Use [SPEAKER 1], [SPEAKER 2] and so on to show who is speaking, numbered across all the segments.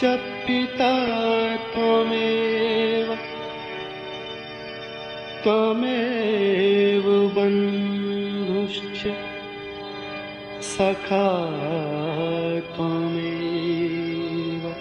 [SPEAKER 1] पिता त्वमेव त्वमेव बन्धुश्च सखा त्वमेव।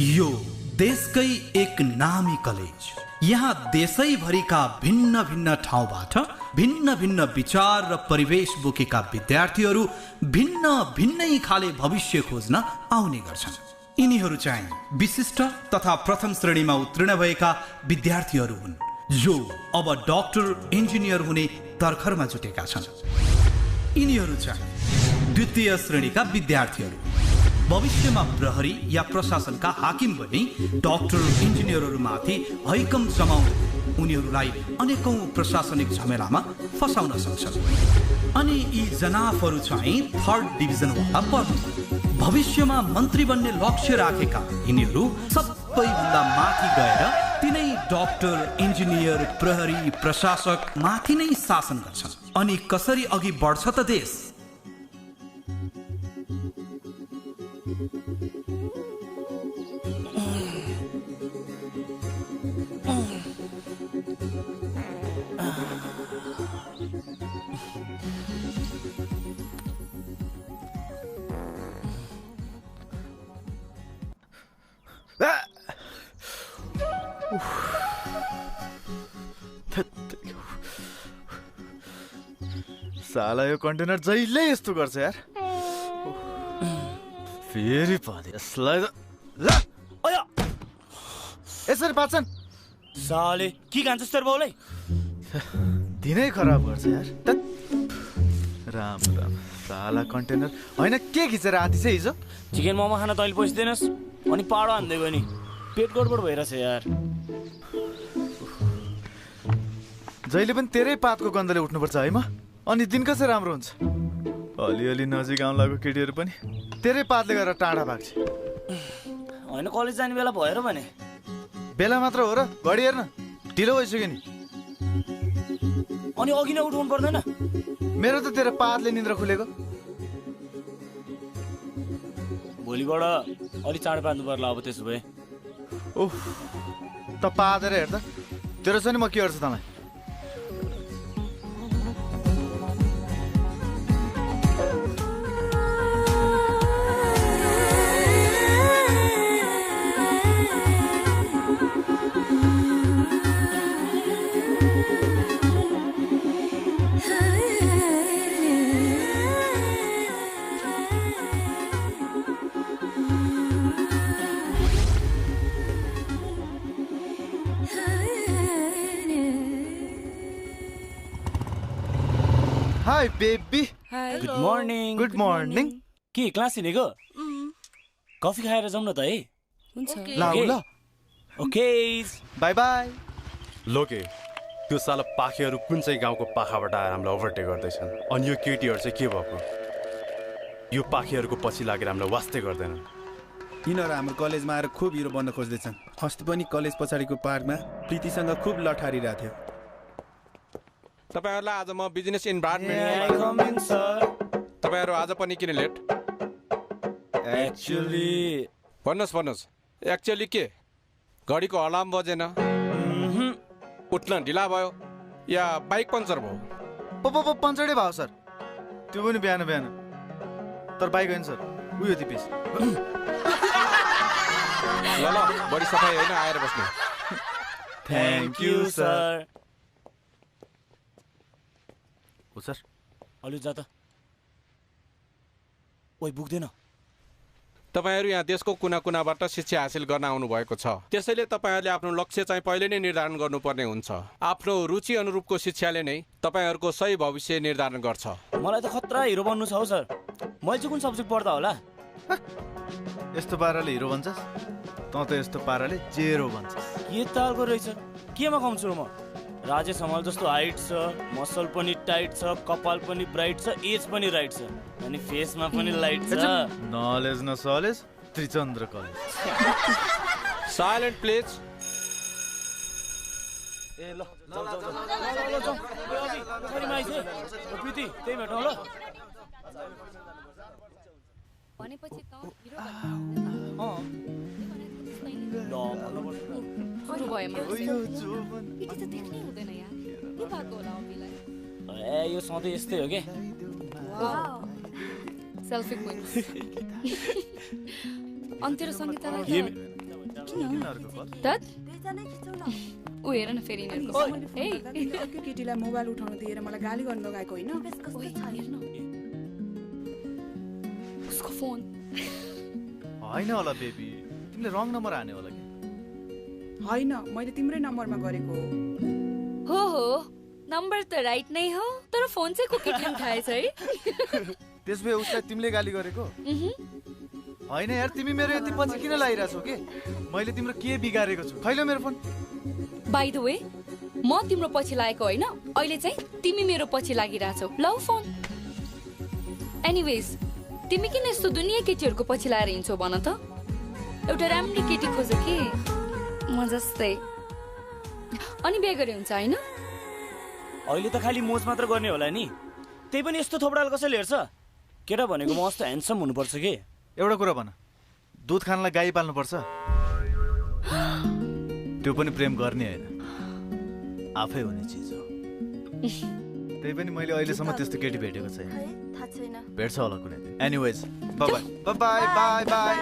[SPEAKER 2] यो देशकै एक नामी कलेज। यहाँ देशैभरिका भिन्न भिन्न ठाउँबाट भिन्न भिन्न विचार र परिवेश बोकेका विद्यार्थीहरू भिन्न भिन्नै खाले भविष्य खोज्न आउने गर्छन्। यिनीहरू चाहिँ विशिष्ट तथा प्रथम श्रेणीमा उत्तीर्ण भएका विद्यार्थीहरू हुन्, जो अब डाक्टर इन्जिनियर हुने तर्खरमा जुटेका छन्। यिनीहरू चाहिँ द्वितीय श्रेणीका विद्यार्थीहरू, भविष्यमा प्रहरी या प्रशासनका हाकिम बनी डाक्टर इन्जिनियरहरूमाथि हैकम जमाउने उनीहरूलाई अनेकौं प्रशासनिक झमेलामा फसाउन सक्छन्। अनि यी जनाफहरू चाहिँ थर्ड डिभिजनवाला पढ्नु, भविष्यमा मन्त्री बन्ने लक्ष्य राखेका यिनीहरू सबैभन्दा माथि गएर तिनै डाक्टर इन्जिनियर प्रहरी प्रशासक माथि नै शासन गर्छन्। अनि कसरी अघि बढ्छ त देश?
[SPEAKER 3] साला यो कन्टेनर जहिले यस्तो गर्छ यार। फेरि पाले यसलाई यसरी पाच्छन्
[SPEAKER 4] साले। के खान्छस् तेरो बाउलाई?
[SPEAKER 3] दिनै खराब गर्छ यार। राम राम साला कन्टेनर होइन के खिचेर आँटी छ हिजो?
[SPEAKER 4] चिकन मोमो खान तैँले पैसा दिनुहोस् अनि पाडो हान्दै गयो नि। पेट गडबड भइरहेछ यार।
[SPEAKER 3] जहिले पनि तेरै पातको गन्धले उठ्नुपर्छ है म? अनि दिन कसै राम्रो हुन्छ? अलिअलि नजिक आउन लागेको केटीहरू पनि तेरै पातले गरेर टाढा भाग्छ।
[SPEAKER 4] होइन कलेज जाने बेला भएर भने।
[SPEAKER 3] बेला मात्र हो र, घडी हेर्न ढिलो भइसक्यो नि।
[SPEAKER 4] अनि अघि नै उठाउनु पर्दैन?
[SPEAKER 3] मेरो त तेरो पातले निन्द्रा खुलेको।
[SPEAKER 4] भोलिबाट अलि चाँडो पार्नु पर्ला अब त्यसो भए।
[SPEAKER 3] ओह त पादेर हेर्दा तेरो छ नि म के गर्छु तँलाई। High baby
[SPEAKER 4] good morning.
[SPEAKER 3] Good morning
[SPEAKER 4] के क्लास हिँडेको? कफी खाएर जाउँ न त है।
[SPEAKER 5] हुन्छ
[SPEAKER 3] ल ल
[SPEAKER 4] ओके
[SPEAKER 3] बाई बाई
[SPEAKER 6] लोके त्यो साला पाखेहरू कुन चाहिँ गाउँको पाखाबाट आएर हामीलाई ओभरटेक गर्दैछन् अनि यो केटीहरू चाहिँ के भएको? यो पाखेहरूको पछि लागेर हामीलाई वास्ते गर्दैन।
[SPEAKER 7] यिनीहरू हाम्रो कलेजमा आएर खुब हिरो बन्न खोज्दैछन्। अस्ति पनि कलेज पछाडिको पार्कमा प्रीतिसँग खुब लठारिरहेको थियो।
[SPEAKER 8] तपाईहरुलाई आज म बिजनेस इन्भाइरोन्मेन्ट तपाईहरु आज पनि किन लेट?
[SPEAKER 4] एक्चुअली
[SPEAKER 8] भन्नुहोस् एक्चुअली के? घडीको अलार्म बजेन, उठ्न ढिला भयो या बाइक पञ्चर भयो?
[SPEAKER 3] पञ्चरै भयो सर, त्यो पनि बिहान बिहान। तर बाइक होइन सर, उयो दिपेश।
[SPEAKER 8] ल बडी सफाइ होइन, आएर बस्नु।
[SPEAKER 4] Thank you sir.
[SPEAKER 3] हो सर।
[SPEAKER 4] अलि जा त। ओइ पुग्दैन।
[SPEAKER 8] तपाईहरु यहाँ देशको कुना कुनाबाट शिक्षा हासिल गर्न आउनु भएको छ, त्यसैले तपाईहरुले आफ्नो लक्ष्य चाहिँ पहिले नै निर्धारण गर्नुपर्ने हुन्छ। आफ्नो रुचि अनुरूपको शिक्षाले नै तपाईहरुको सही भविष्य निर्धारण गर्छ।
[SPEAKER 4] मलाई त खतरा हिरो बन्नु छ हौ सर। मैले चाहिँ कुन सब्जेक्ट पढ्दा होला?
[SPEAKER 3] यस्तो पाराले हिरो बन्छस् त त यस्तो पाराले जेरो बन्छस्।
[SPEAKER 4] के तालको रहेछ? केमा कम छु म? राजेश हमाल जस्तो हाइट छ, मसल पनि टाइट छ, कपाल पनि ब्राइट छ, एज पनि राइट छ, अनि फेसमा पनि लाइट छ।
[SPEAKER 3] नलेज न सलेज त्रिचन्द्र कलेज।
[SPEAKER 8] Silent please.
[SPEAKER 4] ए ल जाऊ। सरी माइसे। प्रीति त्यही भेटौँ ल।
[SPEAKER 5] भनेपछि त हिरो सुरु भयो म। केटी त देख्नै हुँदैन यार। के भएको होला अभिलाई?
[SPEAKER 4] ए यो सधैँ यस्तै हो के?
[SPEAKER 5] Selfie queen. अनि तेरो सङ्गीतालाई त ऊ हेर न फेरि यिनीहरूको
[SPEAKER 9] केटीलाई मोबाइल उठाउन दिएर मलाई गाली गर्न लगाएको होइन?
[SPEAKER 5] उसको फोन
[SPEAKER 3] होइन होला बेबी, तिमीले रङ नम्बर हाने होला कि?
[SPEAKER 9] होइन, मैले तिम्रै नम्बरमा गरेको
[SPEAKER 5] हो। नम्बर त राइट नै हो, तर फोन चाहिँ को केटीले उठाएछ है?
[SPEAKER 3] त्यसभए उसलाई तिमीले गाली गरेको होइन यार। तिमी मेरो यति पछि किन लागिरहेछौ के? मैले तिम्रो के बिगारेको छु? खैलो मेरो फोन।
[SPEAKER 5] बाइ द वे, म तिम्रो पछि लागेको होइन, अहिले चाहिँ तिमी मेरो पछि लागिरहेछौ। लौ फोन। एनिवेज, तिमी किन यस्तो दुनियाँ केटीहरूको पछि लाएर हिँड्छौ भन त? एउटा राम्रो केटी खोज के, म जस्तै। अनि बिहे गरे हुन्छ होइन?
[SPEAKER 4] अहिले त खालि मोज मात्र गर्ने होला नि। त्यही पनि यस्तो थोपडाल कसैले हेर्छ? केटा भनेको म जस्तो ह्यान्डसम हुनुपर्छ के?
[SPEAKER 3] एउटा कुरा भन, दुध खानलाई गाई पाल्नुपर्छ? त्यो पनि प्रेम गर्ने होइन, आफै हुने चिज हो। त्यही पनि मैले अहिलेसम्म त्यस्तो केटी भेटेको छैन। भेट्छ होला कुनै दिन। Anyways, bye bye bye bye bye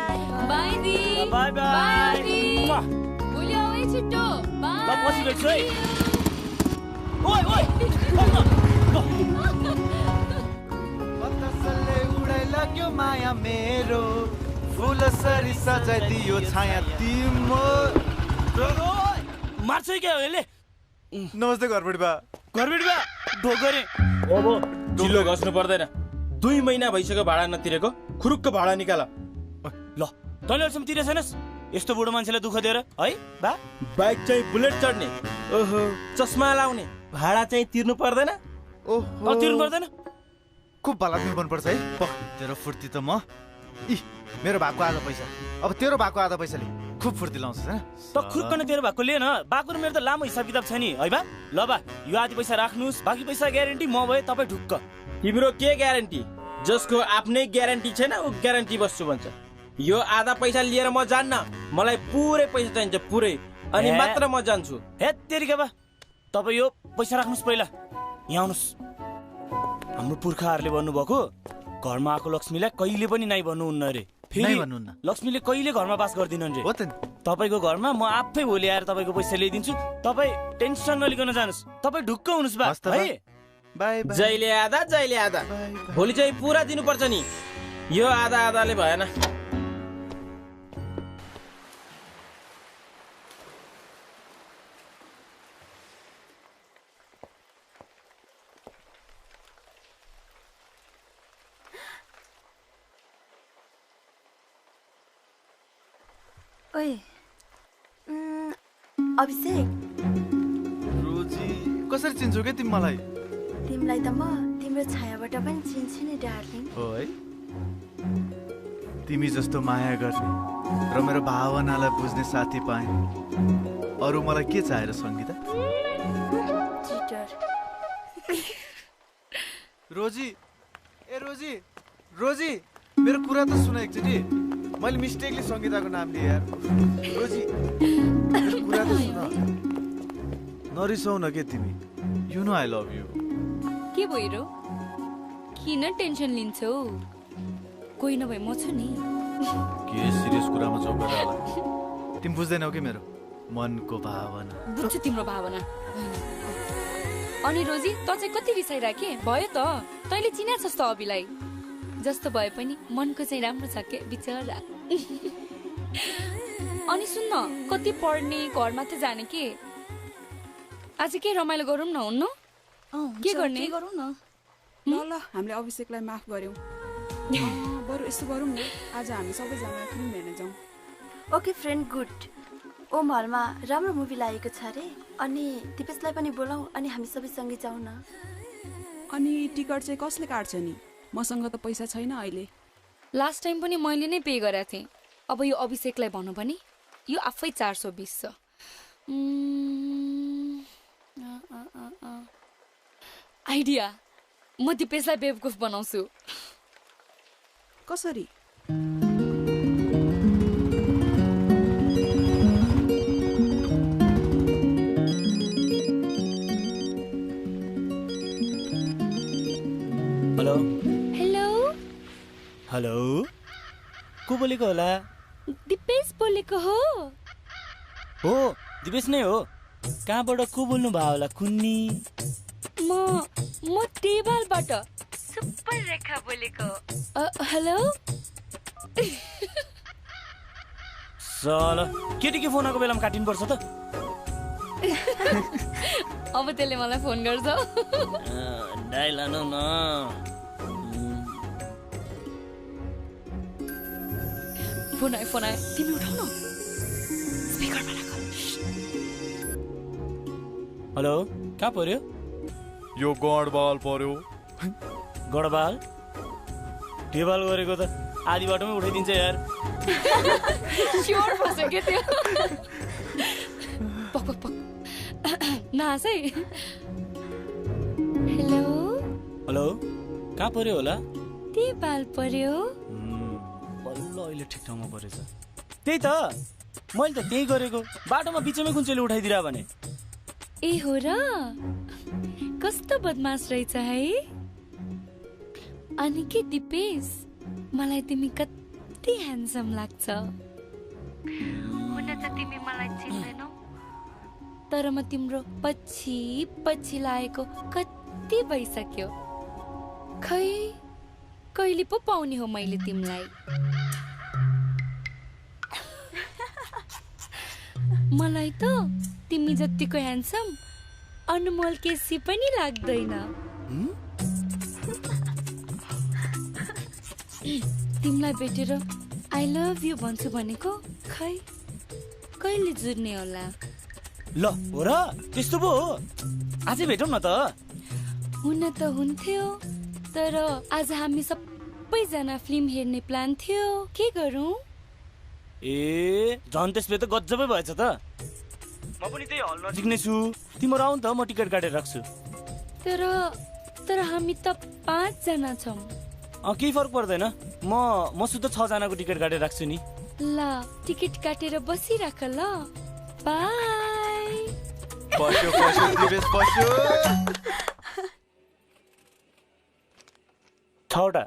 [SPEAKER 5] bye दी।
[SPEAKER 4] Bye bye.
[SPEAKER 5] भोलि आऊ है छिट्टो। बाइ।
[SPEAKER 4] ल पछि भेट्छु है। ओइ
[SPEAKER 3] बतासले उडाइ लाग्यो माया मेरो, फुलसरी सजाइदियो छाया तिम्रो।
[SPEAKER 4] मार्छ क्या हो यसले?
[SPEAKER 3] नमस्ते घरबडी बा।
[SPEAKER 4] घरबेटी बा ढोक गरे।
[SPEAKER 10] ओबो चिल्लो घस्नु पर्दैन। 2 महिना भइसक्यो भाडा नतिरेको। खुरुक्क भाडा निकाल।
[SPEAKER 4] ल तैँले अहिलेसम्म तिरे छैनस्? यस्तो बुढो मान्छेलाई दुःख दिएर है बा?
[SPEAKER 10] बाइक चाहिँ बुलेट चढ्ने, ओहो चस्मा लाउने, भाडा चाहिँ तिर्नु पर्दैन?
[SPEAKER 3] ओहो
[SPEAKER 4] तिर्नु पर्दैन?
[SPEAKER 3] खुब भलाद्मी बन्नुपर्छ है। तेरो फुर्ती त म मेरो भएको आधा पैसा, अब तेरो भएको आधा पैसाले खुब फुर्ती लाउँछ हैन?
[SPEAKER 4] त खुर्कन तेरो भएको लिएन। बाको र मेरो त लामो हिसाब किताब छ नि है बा? ल बा, यो आधी पैसा राख्नुस्, बाँकी पैसा ग्यारेन्टी म भए तपाईँ ढुक्क।
[SPEAKER 10] तिम्रो के ग्यारेन्टी? जसको आफ्नै ग्यारेन्टी छैन ऊ ग्यारेन्टी बस्छु भन्छ। यो आधा पैसा लिएर म जान्न, मलाई पुरै पैसा चाहिन्छ, पुरै, अनि मात्र म जान्छु।
[SPEAKER 4] हे तेरिका बा, तपाईँ यो पैसा राख्नुस् पहिला। यहाँ आउनुहोस्। हाम्रो पुर्खाहरूले भन्नुभएको घरमा आएको लक्ष्मीलाई कहिले पनि नाइ भन्नुहुन्न अरे।
[SPEAKER 3] नाइ भन्नुहुन्न?
[SPEAKER 4] लक्ष्मीले कहिले घरमा बास गर्दिनन् रे।
[SPEAKER 3] हो त नि।
[SPEAKER 4] तपाईँको घरमा म आफै भोलि आएर तपाईँको पैसा ल्याइदिन्छु। तपाईँ टेन्सन नलिकन जानुहोस्, तपाईँ ढुक्क हुनुहोस् बा है?
[SPEAKER 3] Bye bye.
[SPEAKER 10] जहिले आधा भोलि चाहिँ पुरा दिनुपर्छ नि। यो आधा आधाले भएन।
[SPEAKER 11] ओइ अभिषेक
[SPEAKER 3] रोजी कसरी चिन्छौ के तिमी मलाई?
[SPEAKER 11] तिमीलाई त म तिम्रो छायाबाट पनि चिन्छु नि डार्लिङ।
[SPEAKER 3] हो है, तिमी जस्तो माया गर्ने र मेरो भावनालाई बुझ्ने साथी पाएँ। अरू मलाई के चाहिएर सङ्गीता?
[SPEAKER 11] चिटर।
[SPEAKER 3] रोजी, ए रोजी, रोजी मेरो कुरा त सुन एकचोटि। मैले मिस्टेकली सङ्गीताको नाम लिएँ यार। रोजी मेरो कुरा त सुन। नरिसाउ न के तिमी। You know I love you.
[SPEAKER 5] के भइरो? किन टेन्सन लिन्छौ? कोही नभए म छु नि।
[SPEAKER 3] के सिरियस कुरामा चौकेर होला? तिमी बुझ्दैनौ कि मेरो मनको भावना?
[SPEAKER 5] बुझ्छु तिम्रो भावना। अनि रोजी त चाहिँ कति रिसाइराखे? भयो त, तैँले चिनाछस् त अभिलाई। जस्तो भए पनि मनको चाहिँ राम्रो छ के बिचरा। अनि सुन्न, कति पढ्ने, घरमा त जाने के? आज के रमाइलो गरौँ न हुन्न? के गर्ने?
[SPEAKER 9] गरौँ न। ल ल हामीले अभिषेकलाई माफ गर्यौँ। बरु यस्तो गरौँ न, आज हामी सबैजना फिल्म हेर्न जाउँ।
[SPEAKER 11] Okay friend, good. ओम हलमा राम्रो मुभी लागेको छ अरे। अनि दिपेशलाई पनि बोलाऊ अनि हामी सबै सँगै जाउँ न।
[SPEAKER 9] अनि टिकट चाहिँ कसले काट्छ नि? मसँग त पैसा छैन अहिले।
[SPEAKER 5] लास्ट टाइम पनि मैले नै पे गरेको थिएँ। अब यो अभिषेकलाई भनौँ भने यो आफै 420 छ। आइडिया, म दिपेशलाई बेवकुफ बनाउँछु।
[SPEAKER 9] कसरी?
[SPEAKER 4] हेलो
[SPEAKER 5] हेलो
[SPEAKER 4] हेलो, को बोलेको होला?
[SPEAKER 5] दिपेश बोलेको हो।
[SPEAKER 4] हो, दिपेश नै हो। कहाँबाट को बोल्नु भयो होला कुन्नी?
[SPEAKER 5] म टेबलबाट सुपर रेखा बोलेको। हेलो।
[SPEAKER 4] साला केटीको फोन आएको बेलामा काटिनु पर्छ त।
[SPEAKER 5] अब त्यसले मलाई फोन गर्छ।
[SPEAKER 4] डाइल हानौ न।
[SPEAKER 5] फोन आयो, तिमी उठाउ न। स्पिकरमा राख।
[SPEAKER 4] हेलो, कहाँ पर्यो?
[SPEAKER 3] यो गडबाल पर्यो।
[SPEAKER 4] गडबाल? टेबल गरेको त आधी बाटोमै उठाइदिन्छ यार।
[SPEAKER 5] स्योर फस्यो के त्यो? पक पक पक नास है। हेलो
[SPEAKER 4] हेलो, कहाँ पर्यो होला?
[SPEAKER 5] टेबल पर्यो।
[SPEAKER 4] बल्ल अहिले ठिक ठाउँमा परेछ। त्यही त, मैले त त्यही गरेको। बाटोमा बिचमै कुन चाहिँ उठाइदिरा भने।
[SPEAKER 5] ए हो र, कस्तो बदमास रहेछ है। अनि के दिपेश, मलाई तिमी कति ह्यान्डसम लाग्छ। हुन त तिमी मलाई चिन्दैनौ, तर म तिम्रो पछि पछि लागेको कति भइसक्यो। खै कहिले पो पाउने हो मैले तिमीलाई। मलाई त तिमी जतिको ह्यान्डसम अनमोल केसी पनि लाग्दैन। तिमीलाई भेटेर आई लभ यु भन्छु भनेको, खै कहिले जुर्ने होला।
[SPEAKER 4] ल हो र, त्यस्तो पो हो। आजै भेटौँ न त।
[SPEAKER 5] हुन त हुन्थ्यो, तर आज हामी सबैजना फिल्म हेर्ने प्लान थियो। के गरौँ?
[SPEAKER 4] ए झन् त्यसले त गजबै भएछ त। म पनि त्यही हल नजिक नै छु। तिम्रो आऊ त, म टिकट काटेर राख्छु।
[SPEAKER 5] तर हामी त 5 जना छौँ।
[SPEAKER 4] केही फरक पर्दैन। म सुध 6 जनाको टिकट काटेर राख्छु नि।
[SPEAKER 5] ल टिकट काटेर बसिराख ल। बाई।
[SPEAKER 3] पस्यो दिपेश पस्यो।
[SPEAKER 4] 6वटा।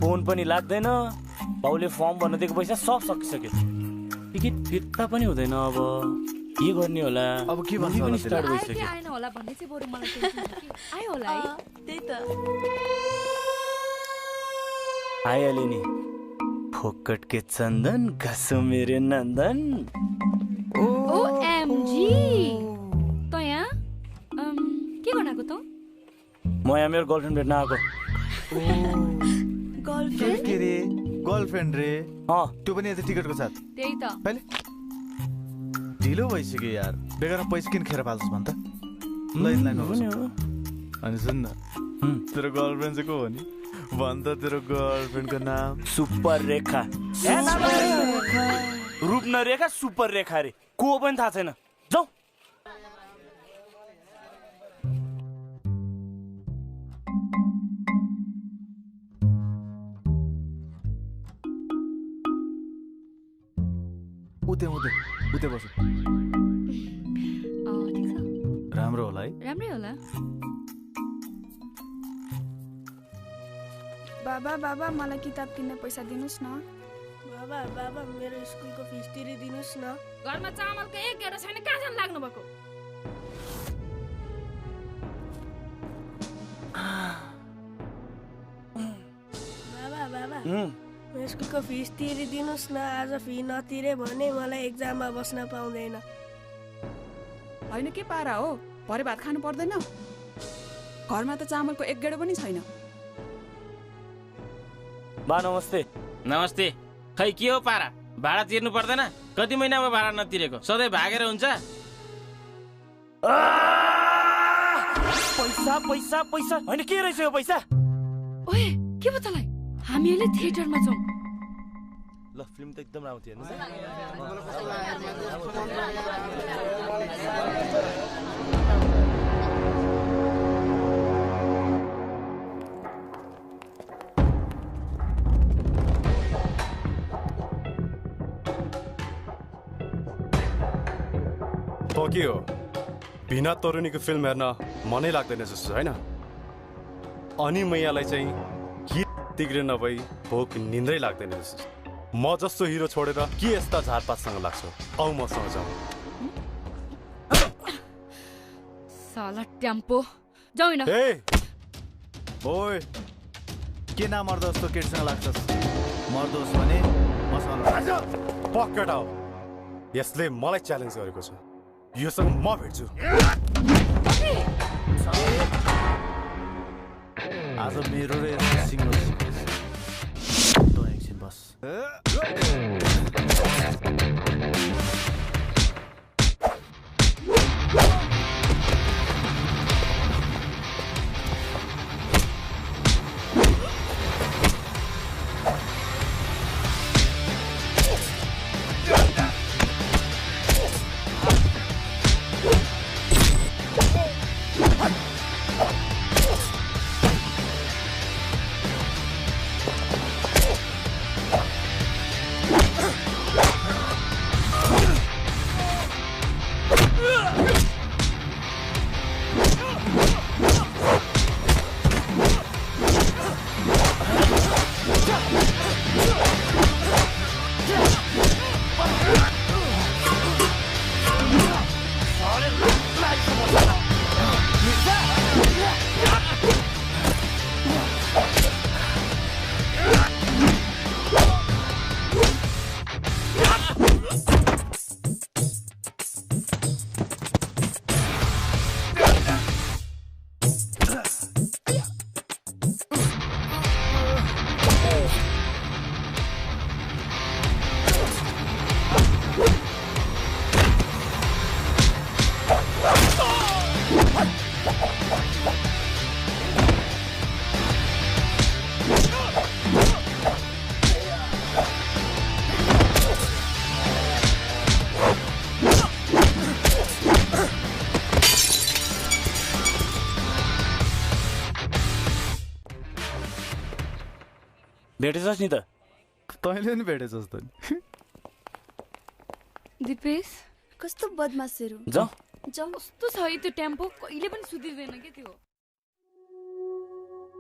[SPEAKER 4] फोन पनि लाग्दैन। बाउले फर्म भर्न दिएको पैसा सब सकिसक्यो। टिकट फिर्ता पनि हुँदैन अब। के गर्ने होला
[SPEAKER 3] अब के भन्छ
[SPEAKER 4] पनि
[SPEAKER 3] होला
[SPEAKER 4] स्टार्ट
[SPEAKER 5] आयो कि
[SPEAKER 4] भइसक्यो
[SPEAKER 5] आएन होला भन्ने चाहिँ बरु मलाई टेन्सन छ कि आयो होला है
[SPEAKER 11] त्यही त
[SPEAKER 4] आइहाल्यो नि फोकट के चन्दन घाँसो मेरो नन्दन
[SPEAKER 5] ओएमजी त यहाँ के गर्नको त
[SPEAKER 4] म यहाँ मेरो गर्लफ्रेन्ड भेट्न आएको
[SPEAKER 11] गर्लफ्रेन्ड
[SPEAKER 3] के रे गर्लफ्रेन्ड रे त्यो पनि यता टिकटको साथ
[SPEAKER 5] त्यही त
[SPEAKER 3] पहिले ढिलो भइसक्यो यार बेगारमा पैसा किन खेर फाल्छस् भन् त अनि सुन न तेरो गर्लफ्रेन्ड चाहिँ को हो नि भन् त तेरो गर्लफ्रेन्डको नाम
[SPEAKER 4] सुपर रेखा रूपन रेखा सुपर रेखा रे को पनि थाहा छैन जाऊ
[SPEAKER 3] उतै बस्नु
[SPEAKER 5] ठिक छ
[SPEAKER 3] राम्रो होला है
[SPEAKER 5] राम्रै होला
[SPEAKER 9] बाबा बाबा मलाई किताब किन्ने पैसा दिनुहोस् न
[SPEAKER 12] बाबा बाबा मेरो स्कुलको फिस तिरिदिनुहोस् न
[SPEAKER 5] घरमा चामलको एक गेडा छैन कहाँ जान लाग्नु भएको
[SPEAKER 12] बाबा बाबा मेरो स्कुलको फिस तिरिदिनुहोस् न आज फी नतिरे भने मलाई एक्जाममा बस्न पाउँदैन
[SPEAKER 9] होइन के पारा हो भरे भात खानु पर्दैन घरमा त चामलको एक गेडो पनि छैन
[SPEAKER 4] बा नमस्ते
[SPEAKER 10] नमस्ते खै के हो पारा भाडा तिर्नु पर्दैन कति महिना भयो भाडा नतिरेको सधैँ भागेर हुन्छ
[SPEAKER 4] पैसा पैसा पैसा होइन के रहेछ यो पैसा
[SPEAKER 5] ओए के भयो तँलाई हामी अहिले थिएटरमा छौँ
[SPEAKER 4] ल फिल्म त एकदम राम्रो थियो
[SPEAKER 6] के हो बिना तरुणीको फिल्म हेर्न मनै लाग्दैन जस्तो होइन अनि मैयालाई चाहिँ गीत तिग्रे नभई भोक निन्द्रै लाग्दैन जस्तो म जस्तो हिरो छोडेर के यस्ता झारपातसँग लाग्छ औ मसँग जाउँ
[SPEAKER 5] साला ट्याम्पो जाऊ न
[SPEAKER 3] ए ओए के ना मर्द जस्तो केटीसँग लाग्छस् मर्दोस् भने मसँग
[SPEAKER 6] पक्का हो यसले मलाई च्यालेन्ज गरेको छ योसँग म भेट्छु
[SPEAKER 3] आज मेरो र सिङ्गल त एकछिन बस
[SPEAKER 4] भेटेछस् नि त
[SPEAKER 3] तैँले नि भेटेछस् त
[SPEAKER 5] दिपेश
[SPEAKER 11] कस्तो बदमासहरू
[SPEAKER 4] जाऊ
[SPEAKER 5] कस्तो छ है त्यो टेम्पो कहिले पनि सुधिर्दैन के त्यो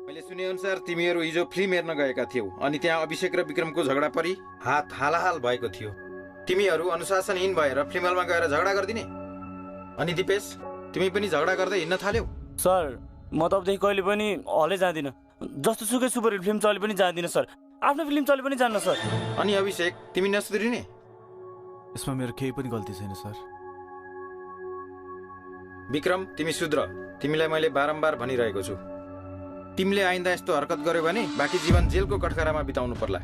[SPEAKER 13] मैले सुने अनुसार तिमीहरू हिजो फिल्म हेर्न गएका थियौ अनि त्यहाँ अभिषेक र विक्रमको झगडा परी हात हालाहाल भएको थियो तिमीहरू अनुशासनहीन भएर फिल्म हलमा गएर झगडा गर्दिने? अनि दिपेश, तिमी पनि झगडा गर्दै हिँड्न थाल्यौ?
[SPEAKER 4] सर, म त अबदेखि कहिले पनि हलै जाँदिनँ। जस्तो सुकै सुपर हिट फिल्म चले पनि जाँदिनँ सर। आफ्नो फिल्म चले पनि जान्न सर।
[SPEAKER 13] अनि अभिषेक, तिमी नसुध्रिने?
[SPEAKER 3] यसमा मेरो केही पनि गल्ती छैन सर।
[SPEAKER 13] विक्रम, तिमी सुध्र। तिमीलाई मैले बारम्बार भनिरहेको छु। तिमीले आइन्दा यस्तो हरकत गर्यो भने बाँकी जीवन जेलको कठघरामा बिताउनु पर्ला।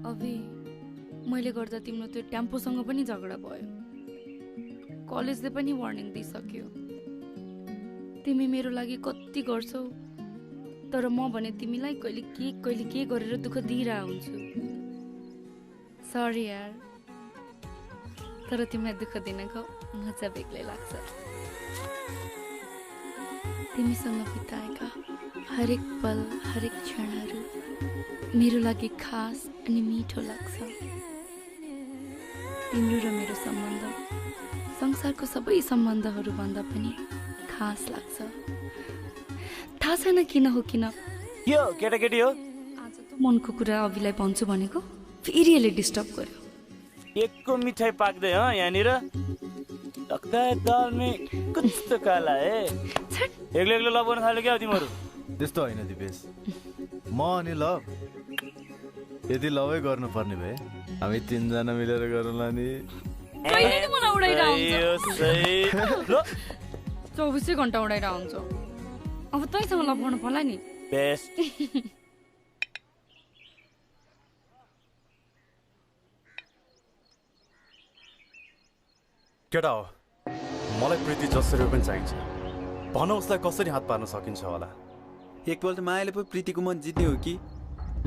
[SPEAKER 5] अभि, मैले गर्दा तिम्रो त्यो टेम्पोसँग पनि झगडा भयो। कलेजले पनि वार्निङ दिइसक्यो। तिमी मेरो लागि कति गर्छौ, तर म भने तिमीलाई कहिले के गरेर दुःख दिइरह हुन्छु। सरी यार, तर तिमीलाई दुःख दिनको मजा बेग्लै लाग्छ। तिमीसँग बिताएका हरेक पल, हरेक क्षणहरू मेरो लागि खास अनि मिठो लाग्छ। तिम्रो र मेरो सम्बन्ध संसारको सबै सम्बन्धहरू भन्दा पनि खास लाग्छ। थाहा छैन किन हो किन
[SPEAKER 4] यो केटाकेटी हो।
[SPEAKER 5] आज त मनको कुरा अभिलाई भन्छु भनेको फेरि यसले डिस्टर्ब गर्यो।
[SPEAKER 4] एकको मिठाई पाक्दै यहाँनिर लगता है दाल में कुछ तो काला है। एक्लै लभ गर्न थाल्यो क्या तिमीहरू?
[SPEAKER 3] त्यस्तो होइन दिपेश, म अनि लभ यदि लभै गर्नुपर्ने भए हामी 3 जना मिलेर गरौँला नि।
[SPEAKER 5] 24 घण्टा उडाइरह हुन्छ। अब तैसँग लभ गर्नु पर्ला नि।
[SPEAKER 4] बेस्ट।
[SPEAKER 6] केटा हो, मलाई प्रीति जसरी पनि चाहिन्छ। भन उसलाई कसरी हात पार्न सकिन्छ होला?
[SPEAKER 7] एकपल्ट मायाले पो प्रीतिको मन जित्ने हो कि?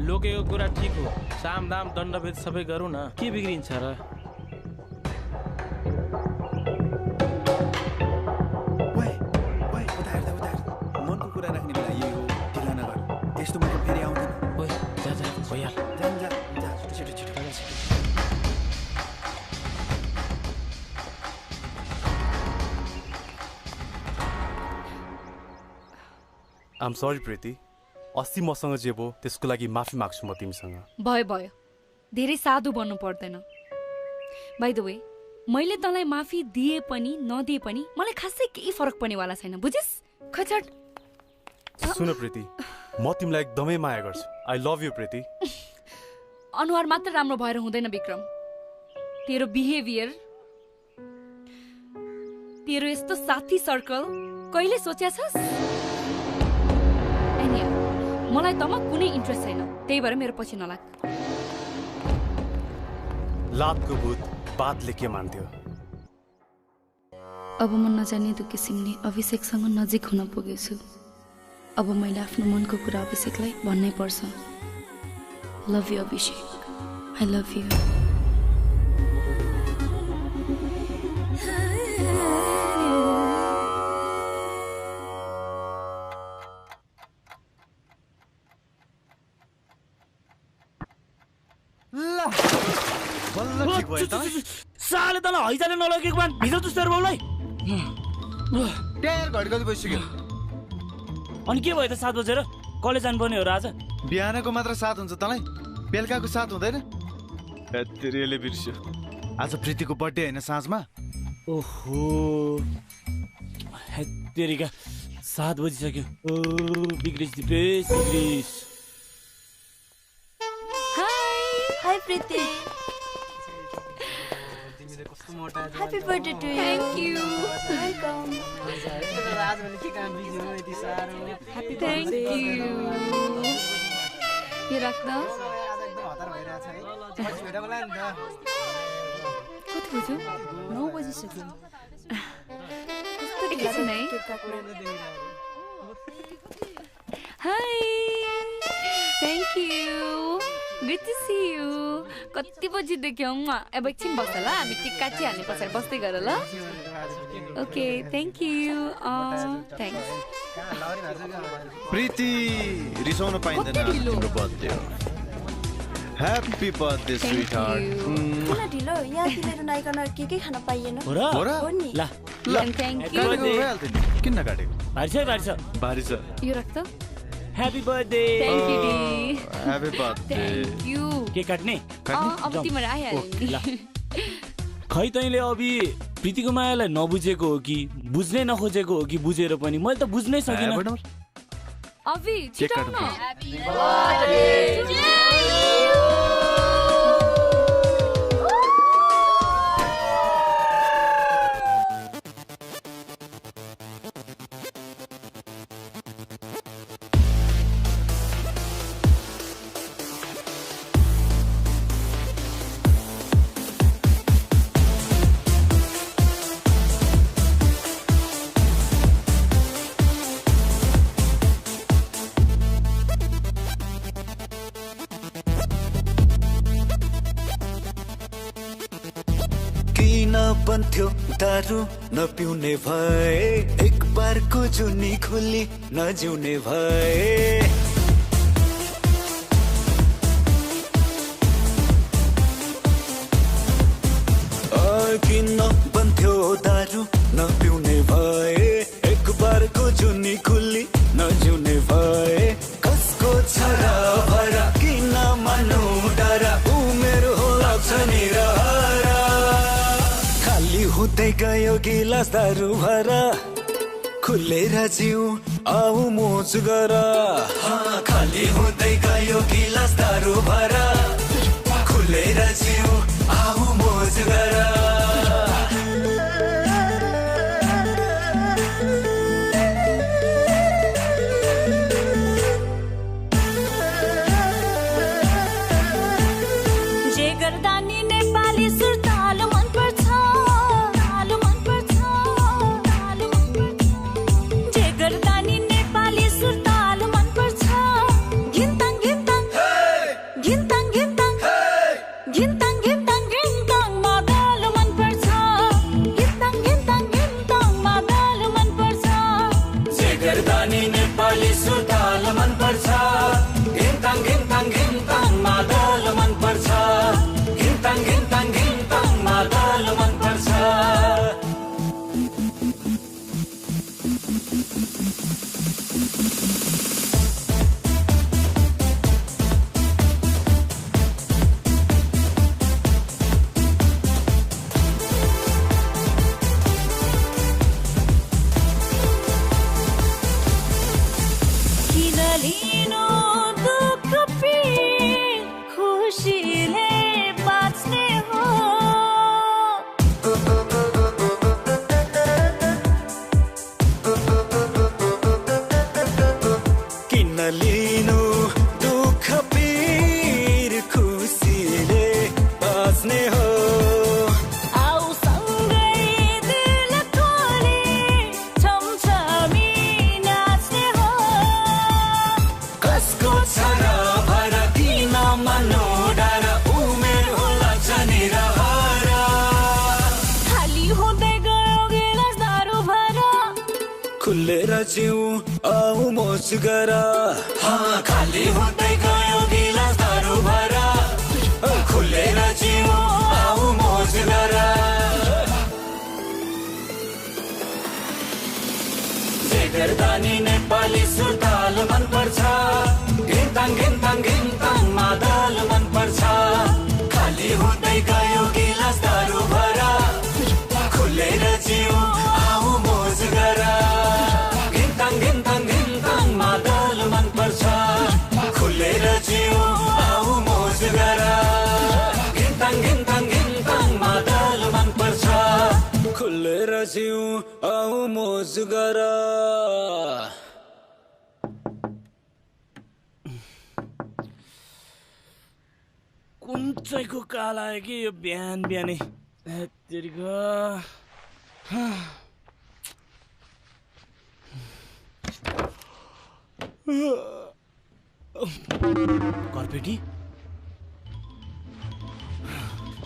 [SPEAKER 10] लोकेको कुरा ठिक हो। साम दाम दण्डभेद सबै गरौँ न, के बिग्रिन्छ र?
[SPEAKER 7] मनको कुरा राख्ने बेला यही हो, ढिला नगर। यस्तो मौका फेरि आउँदैन।
[SPEAKER 6] आम सरी प्रीति, अस्ति मसँग जे भयो त्यसको लागि माफी माग्छु म तिमीसँग।
[SPEAKER 5] भयो, धेरै साधु बन्नु पर्दैन। बाइ द वे, मैले तँलाई माफी दिए पनि नदिए पनि मलाई खासै केही फरक पर्नेवाला छैन, बुझिस? खचट।
[SPEAKER 6] सुन प्रीति, म तिमीलाई एकदमै माया गर्छु। आई लभ यु प्रीति।
[SPEAKER 5] अनुहार मात्र राम्रो भएर हुँदैन विक्रम। तेरो बिहेभियर, तेरो यस्तो साथी सर्कल कहिले सोचेछस्? मलाई तमा कुनै इन्ट्रेस्ट छैन, त्यही भएर मेरो पछि नलाग।
[SPEAKER 6] लातको भूत बातले के मान्थ्यो?
[SPEAKER 5] अब म नजाने दु किसिमले अभिषेकसँग नजिक हुन पुगेछु। अब मैले आफ्नो मनको कुरा अभिषेकलाई भन्नै पर्छ। Love you Abhishek, I love you.
[SPEAKER 4] साले तँलाई हैजाले नलगेको भए भित्र तुस्तेर बाउलाई।
[SPEAKER 3] ट्यार घडी कति बसिसक्यो?
[SPEAKER 4] अनि के भयो त 7 बजेर? कलेज जानुपर्ने हो र आज?
[SPEAKER 3] बिहानको मात्र साथ हुन्छ तँलाई, बेलुकाको साथ हुँदैन? हेत्तेरीले बिर्स्यो। आज प्रीतिको बर्थडे होइन साँझमा?
[SPEAKER 4] ओहो, हेत्तेरीका 7 बजिसक्यो। ओ बिग्रिस दिपेश, बिग्रिस।
[SPEAKER 11] हाय प्रीति। Happy birthday to you.
[SPEAKER 5] Thank you.
[SPEAKER 11] Welcome.
[SPEAKER 5] Happy thank you. ये राख्दा कति बज्यो? 9 बजिसक्यो। एकैछिन है। Hi, thank you, good to see you. कति बजी देख्यौ? अब एकछिन बस ल, हामी टिक काटिहाल्ने, पछाडि बस्दै गर ल। Okay, thank you. थ्याङ्क्स।
[SPEAKER 3] प्रीति, रिसाउन पाइँदैन, तिम्रो बर्थडे हो। Happy birthday sweet heart.
[SPEAKER 11] किन ढिलो? यहाँ तिमीहरू नआइकन के खान पाइएन?
[SPEAKER 3] हो नि।
[SPEAKER 4] ल
[SPEAKER 5] थ्याङ्क यू।
[SPEAKER 3] किन नकाटेको?
[SPEAKER 4] भारी छ।
[SPEAKER 3] भारी छ।
[SPEAKER 5] यो राख त।
[SPEAKER 4] Happy birthday.
[SPEAKER 5] Thank U D.
[SPEAKER 3] Happy birthday.
[SPEAKER 5] Thank you.
[SPEAKER 4] के काट्ने?
[SPEAKER 5] अब तिम्रो आइहाल्यो।
[SPEAKER 4] खै तैँले अभि प्रीतिको मायालाई नबुझेको हो कि बुझ्नै नखोजेको हो कि बुझेर पनि मैले त बुझ्नै सकिनँ।
[SPEAKER 5] अभि छिटो न।
[SPEAKER 14] बन्थ्यो दारू नपिउने भए एक बारको जुनी खोली नजिउने भए किन बन्थ्यो दारू नपिउने भए एक बारको जुनी खोली नजिउने भए कसको छरा भरा किन मान्नु डरा उमेर होला छनिरा हुँदै गयो गिलास दारू भरा खुलेर जिउ आऊ मोज गर खाली हुँदै गयो गिलास दारू भरा खुलेर जिउ आऊ मोज गर खुलेर जिउ आऊ मोज गर खाली हुँदै गयो गिलास दारू भरा खुलेर जिउ आऊ मोज गर जे गर्दा नि नेपाली सुरताल मन पर्छ घिन्ताङ घिन्ताङ घिन्ताङ मादल मन पर्छ खाली हुँदै गयो गिलास दारू भरा खुलेर जिउ आऊ मोज गर खुलेर जिउ आऊ मोज गर घिन्ताङ घिन्ताङ घिन्ताङ मादल मन पर्छ खुलेर जिउ आऊ मोज गर
[SPEAKER 4] कुन चाहिँको काल आयो कि यो बिहान बिहानै घरपेटी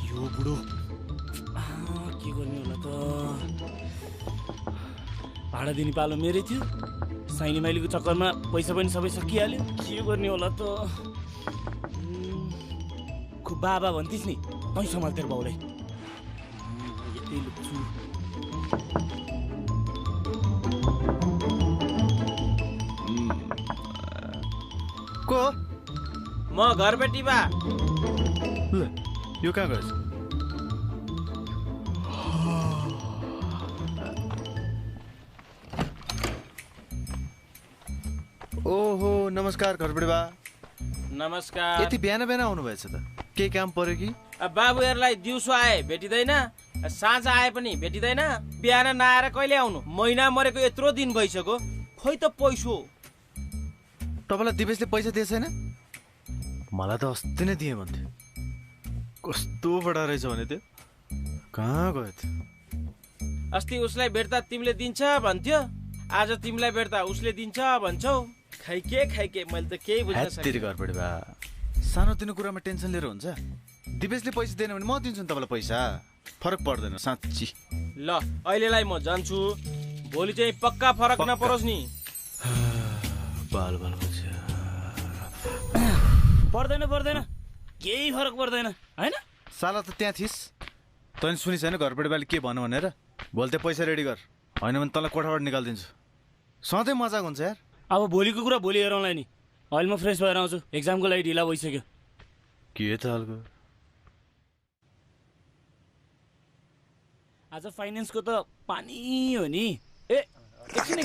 [SPEAKER 4] यो बुढो के गर्ने होला त भाडा दिने पालो मेरै थियो साइनी माइलीको चक्करमा पैसा पनि सबै सकिहाल्यो के गर्ने होला त खुब बाबा भन्थिस् नि तै सम्हाल तेरो बाउलाई यतै लुक्छु
[SPEAKER 3] को
[SPEAKER 10] म घरबेटी बा
[SPEAKER 3] ल यो कहाँ गएछ ओहो नमस्कार घरबेटी बा
[SPEAKER 10] नमस्कार
[SPEAKER 3] यति बिहान बिहान आउनु भएछ त के काम पर्यो कि
[SPEAKER 10] बाबुहरूलाई दिउँसो आए भेटिँदैन साँझ आए पनि भेटिँदैन बिहान नआएर कहिले आउनु महिना मरेको यत्रो दिन भइसक्यो खोइ त पैसो
[SPEAKER 3] तपाईँलाई दिवेशले पैसा दिए छैन मलाई त अस्ति नै दिए भन्थ्यो कस्तो बडा रहेछ भने त्यो कहाँ गयो त्यो
[SPEAKER 10] अस्ति उसलाई भेट्दा तिमीले दिन्छ भन्थ्यो आज तिमीलाई भेट्दा उसले दिन्छ भन्छौ खाइके मैले त केही बुझ्न
[SPEAKER 3] सकिनँ घरबाट बा सानोतिनो कुरामा टेन्सन लिएर हुन्छ दिवेशले पैसा दिएन भने म दिन्छु नि तपाईँलाई पैसा फरक पर्दैन साँच्ची
[SPEAKER 10] ल अहिलेलाई म जान्छु भोलि चाहिँ पक्का फरक नपरोस् नि
[SPEAKER 3] बाल बाल
[SPEAKER 4] पर्दैन केही फरक पर्दैन हैन
[SPEAKER 3] साला त त्यहाँ थिइस् तैँले सुनिस् होइन घरबाट बाले के भन्नु भनेर भोलि त्यो पैसा रेडी गर होइन भने तँलाई कोठाबाट निकालिदिन्छु सधैँ मजाक हुन्छ यार
[SPEAKER 4] अब भोलिको कुरा भोलि हेरौँला नि अहिले म फ्रेस भएर आउँछु एक्जामको लागि ढिला भइसक्यो
[SPEAKER 3] के त हालको
[SPEAKER 4] आज फाइनेन्सको त पानी हो नि ए एकछिन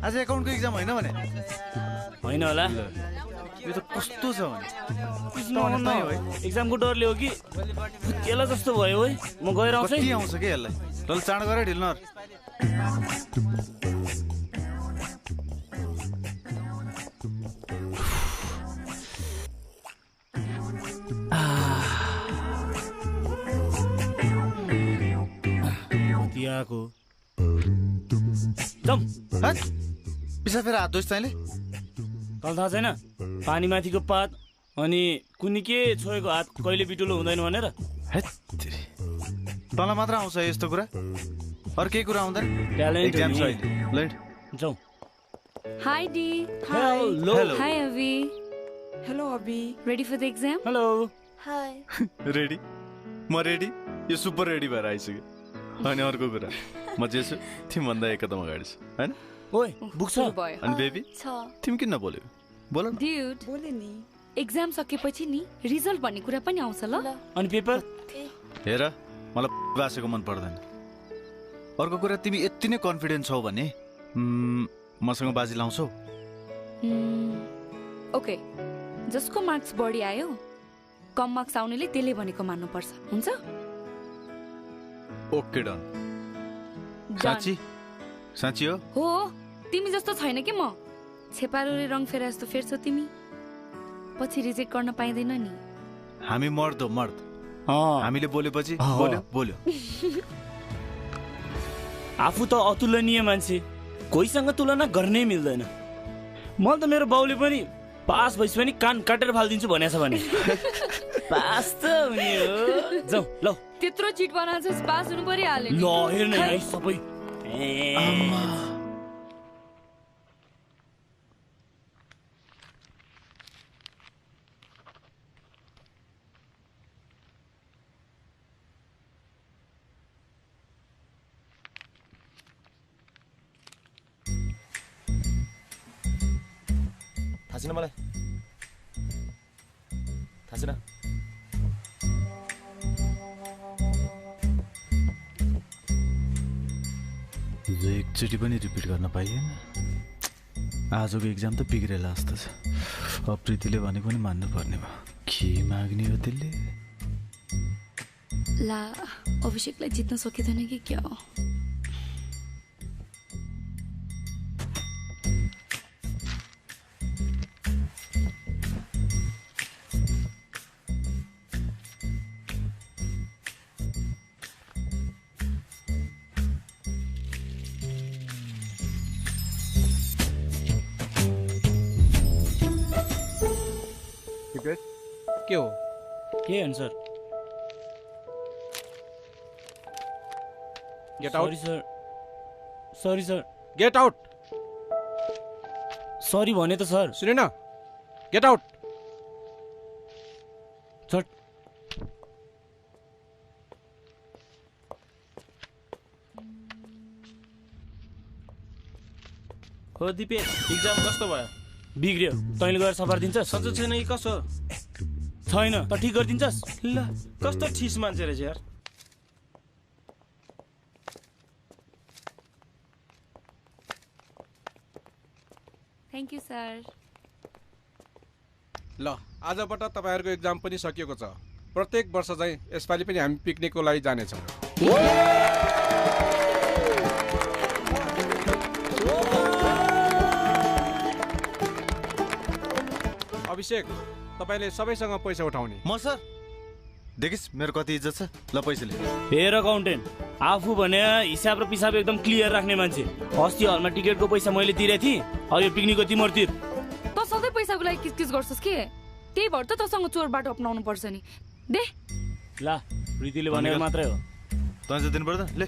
[SPEAKER 3] आज एकाउन्टको एक्जाम होइन भने
[SPEAKER 4] होइन होला
[SPEAKER 3] यो त कस्तो छ
[SPEAKER 4] भने एक्जामको डरले हो कि केला जस्तो भयो है म गएर आउँछु
[SPEAKER 3] के आउँछ के यसलाई ल चाँडो गरेर ढिल्न
[SPEAKER 4] दियाको
[SPEAKER 3] पिसा फेरि हात धोइस् तैँले
[SPEAKER 4] तल थाहा छैन पानी माथिको पात अनि कुनी के छोएको हात कहिले बिटुलो हुँदैन भनेर
[SPEAKER 3] तँलाई मात्र आउँछ यस्तो कुरा अरू केही कुरा आउँदैन
[SPEAKER 4] जाऊ
[SPEAKER 5] हाई डी
[SPEAKER 3] hello
[SPEAKER 5] hi Abhi
[SPEAKER 9] hello Abhi
[SPEAKER 5] ready for the exam
[SPEAKER 4] hello
[SPEAKER 11] hi
[SPEAKER 3] ready म रेडी यो सुपर रेडी भएर आइसक्यो अनि अर्को कुरा म जे छु तिमीभन्दा एक कदम अगाडि छु होइन
[SPEAKER 4] ओए बुक छ
[SPEAKER 3] अनि बेबी तिमी किन नबोल्यो बोल न
[SPEAKER 5] ड्युड
[SPEAKER 9] बोले नि
[SPEAKER 5] एक्जाम सकेपछि नि रिजल्ट भन्ने कुरा पनि आउँछ ल
[SPEAKER 4] अनि पेपर
[SPEAKER 3] हेर मलाई बासेको मन पर्दैन अर्को कुरा तिमी यति नै कन्फिडेन्ट छौ भने मसँग बाजी लाउँछौ
[SPEAKER 5] ओके जसको मार्क्स बढी आयो कम मार्क्स आउनेले त्यसले भनेको मान्नुपर्छ हुन्छ
[SPEAKER 3] ओके डन साँच्ची साँच्ची
[SPEAKER 5] हो तिमी जस्तो छैन कि म छेपारोले रङ फेरा जस्तो फेर्छौ तिमी पछि रिजेक्ट गर्न पाइँदैन नि
[SPEAKER 3] हामी मर्द हो मर्द हामीले बोलेपछि बोल्यो बोल्यो
[SPEAKER 4] आफू त अतुलनीय मान्छे कोहीसँग तुलना गर्नै मिल्दैन मलाई त मेरो बाउले पनि पास भइस पनि कान काटेर फालिदिन्छु भनेछ भने पास त हुने हो जाऊ ल
[SPEAKER 5] त्यत्रो चिट बनाउँछस् पास हुनु परिहाल्यो
[SPEAKER 4] ल हेर्न है सबै
[SPEAKER 10] थाहा छैन मलाई थाहा छैन
[SPEAKER 3] एकचोटि पनि रिपिट गर्न पाइएन आजको एक्जाम त बिग्रेला जस्तो छ अब प्रीतिले भनेको पनि मान्नु पर्ने भयो के माग्ने हो त्यसले
[SPEAKER 5] ला अभिषेकलाई जित्न सकिँदैन कि क्या हो
[SPEAKER 8] के हो
[SPEAKER 4] के answer
[SPEAKER 8] get out
[SPEAKER 4] sorry sir
[SPEAKER 8] get out
[SPEAKER 4] sorry भने त सर
[SPEAKER 8] सुने न गेट आउट
[SPEAKER 4] चट हो दिपेश एक्जाम कस्तो भयो बिग्रियो तैँले गएर सफार दिन्छस्
[SPEAKER 10] सन्चो छैन कि कसो
[SPEAKER 4] छैन त ठिक गरिदिन्छस्
[SPEAKER 10] ल कस्तो ठिस मान्छे रहेछ यार
[SPEAKER 5] थ्याङ्क यू सर
[SPEAKER 8] ल आजबाट तपाईँहरूको एक्जाम पनि सकिएको छ प्रत्येक वर्ष चाहिँ यसपालि पनि हामी पिकनिकको लागि जानेछौँ अभिषेक तपाईँले सबैसँग पैसा उठाउने
[SPEAKER 3] म सर देखिस् मेरो कति इज्जत छ ल पैसा ले
[SPEAKER 4] हेर अकाउन्टेन्ट आफू भने हिसाब र पिसाब एकदम क्लियर राख्ने मान्छे अस्ति हलमा टिकटको पैसा मैले तिरे थिएँ अब यो पिकनिकको तिम्रो तिर
[SPEAKER 5] त सधैँ पैसाको लागि किसकिस गर्छस् के त्यही भएर त तसँग चोर बाटो अपनाउनु पर्छ नि दे
[SPEAKER 4] ल प्रीतिले भनेको मात्रै हो
[SPEAKER 3] तँ दिनु पर्दैन ले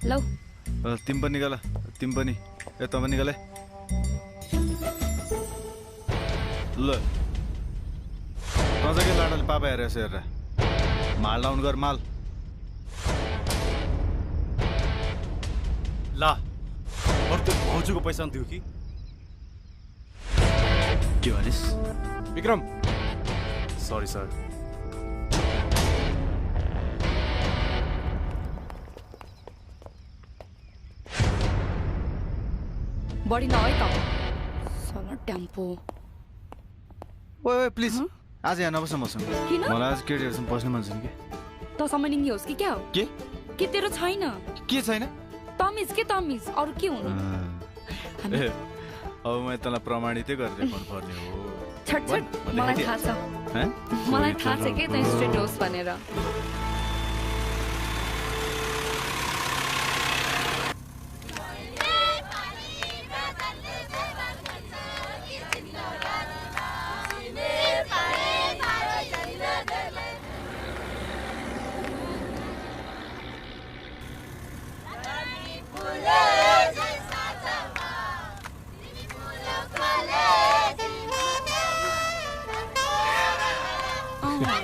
[SPEAKER 5] लौ
[SPEAKER 3] तिमी पनि निकाल तिमी पनि ए तँ पनि निकाले ल तँ चाहिँ के लाडाले पापा हेरेर हेरेर माल लाउनु गर माल
[SPEAKER 6] ला त्यो भाउजूको पैसा दियो कि
[SPEAKER 3] के भनिस्
[SPEAKER 8] विक्रम
[SPEAKER 6] सरी सर
[SPEAKER 5] बढी नभए त सला टेम्पो
[SPEAKER 3] ओए प्लिज आज यहाँ नबस मसँग
[SPEAKER 5] किन
[SPEAKER 3] मलाई आज केटीहरूसँग बस्ने मन छैन कि
[SPEAKER 5] त सम्मानिङ होस् कि क्या हो के तेरो छैन
[SPEAKER 3] के छैन
[SPEAKER 5] तमिज के तमिज अरु के हुनु
[SPEAKER 3] अब म तँलाई प्रमाणितै गरेर देखाउनु पर्ने हो
[SPEAKER 5] छट छट मलाई थाहा छ मलाई थाहा छ के तँ स्ट्रेट होस् भनेर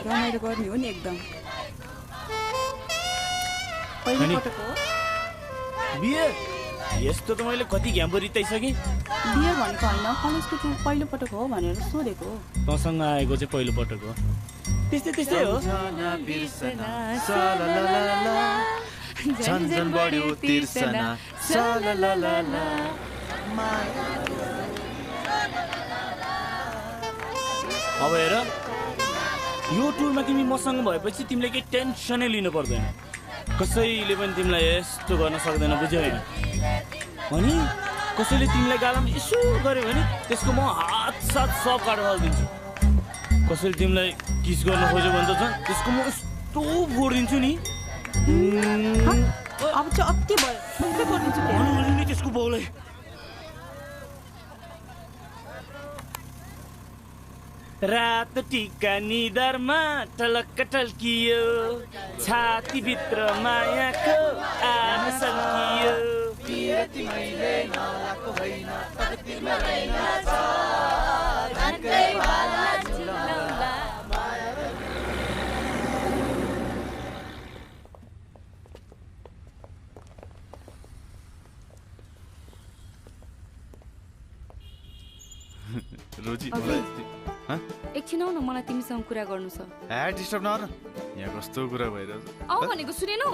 [SPEAKER 9] रमाइलो गर्ने हो नि एकदम
[SPEAKER 4] बियर यस्तो त मैले कति घ्याम्पो रित्ताइसकेँ
[SPEAKER 9] बियर भनेको होइन कलेजको पहिलो पटक हो भनेर सोधेको
[SPEAKER 4] तँसँग आएको चाहिँ पहिलो पटक हो त्यस्तै त्यस्तै हो
[SPEAKER 3] झन्झन बढ्यो तिर्सना
[SPEAKER 4] अब हेर यो टुरमा तिमी मसँग भएपछि तिमीले केही टेन्सनै लिनु पर्दैन कसैले पनि तिमीलाई यस्तो गर्न सक्दैन बुझ्यौ होइन अनि कसैले तिमीलाई गालामा यसो गर्यो भने त्यसको म हात साथ सब काटेर हालिदिन्छु कसैले तिमीलाई किस गर्न खोज्यो भने त त्यसको म यस्तो फोडिदिन्छु नि
[SPEAKER 9] अब चाहिँ अति भयो
[SPEAKER 4] त्यसको बाउलाई रात टिका निधारमा टलक्क टल्कियो छातीभित्र मायाको आन सकियो
[SPEAKER 3] रोजी
[SPEAKER 5] एकछिन आऊ न मलाई तिमीसँग कुरा गर्नु छ
[SPEAKER 3] डिस्टर्ब नगर यहाँ कस्तो कुरा भइरहेछ
[SPEAKER 5] आऊ भनेको सुनेनौ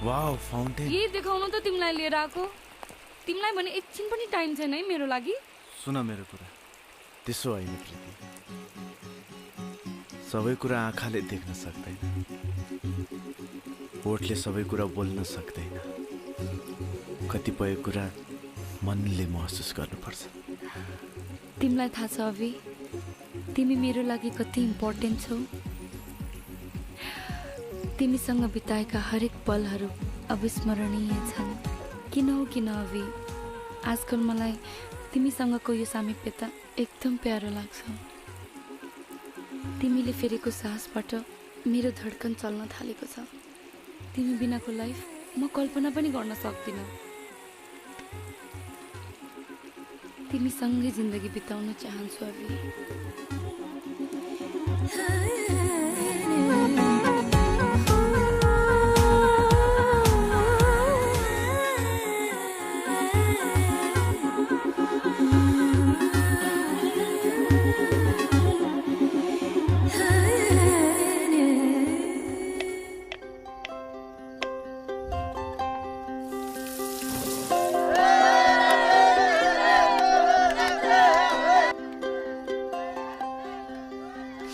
[SPEAKER 3] वाउ फाउन्टेन
[SPEAKER 5] यही देखाउनु त तिमीलाई लिएर आएको तिमीलाई भने एकछिन पनि टाइम छैन है मेरो लागि
[SPEAKER 3] सुन मेरो कुरा त्यसो होइन प्रीति सबै कुरा आँखाले देख्न सक्दैन ओठले सबै कुरा बोल्न सक्दैन कतिपय कुरा मनले महसुस गर्नुपर्छ
[SPEAKER 5] तिमीलाई थाहा छ अभि तिमी मेरो लागि कति इम्पोर्टेन्ट छौ तिमीसँग बिताएका हरेक पलहरू अविस्मरणीय छन् किन हो किन अभि आजकल मलाई तिमीसँगको यो सामिप्यता एकदम प्यारो लाग्छ तिमीले फेरेको साहसबाट मेरो धड्कन चल्न थालेको छ तिमी बिनाको लाइफ म कल्पना पनि गर्न सक्दिनँ तिमीसँगै जिन्दगी बिताउन चाहन्छु अभि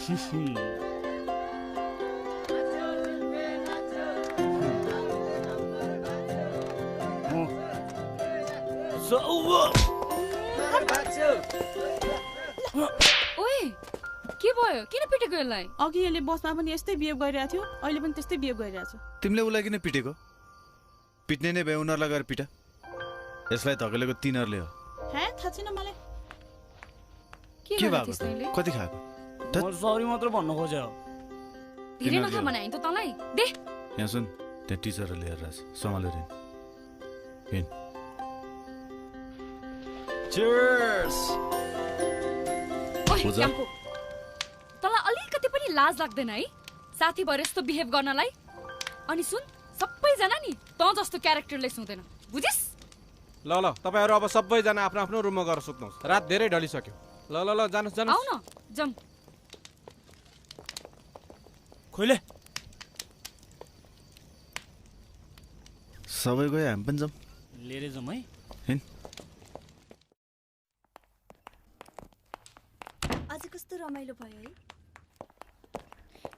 [SPEAKER 5] ओए के भयो किन पिटेको यसलाई
[SPEAKER 9] अघि यसले बसमा पनि यस्तै बिहेभ गरिरहेको थियो अहिले पनि त्यस्तै बिहेभ गरिरहेछ
[SPEAKER 3] तिमीले उसलाई किन पिटेको पिट्ने नै भए उनीहरूलाई गएर पिटा यसलाई धकेलेको तिनीहरूले हो
[SPEAKER 9] हे थाहा छैन मलाई
[SPEAKER 3] के भएको कति खाएको
[SPEAKER 4] सरी मात्र भन्न खोज्यो
[SPEAKER 5] धेरै नखा भने हैन त तँलाई दे
[SPEAKER 3] यहाँ सुन त्यहाँ टिचरले लिएर आछ सम्हालेर हिँड चियर्स
[SPEAKER 5] तँलाई अलिकति पनि लाज लाग्दैन है साथी भएर यस्तो बिहेभ गर्नलाई अनि सुन सबैजना नि तँ जस्तो क्यारेक्टरले सुन्दैन बुझिस्
[SPEAKER 8] ल ल तपाईहरु अब सबैजना आफ्नो आफ्नो रुममा गएर सुत्नुहोस् रात धेरै ढलिसक्यो ल ल ल जानुस् जानुस्
[SPEAKER 5] आउ न जम
[SPEAKER 4] खोइले
[SPEAKER 3] सबै गयो हामी पनि जाम
[SPEAKER 4] लिएर जाम है
[SPEAKER 3] हिँड
[SPEAKER 11] आज कस्तो रमाइलो भयो है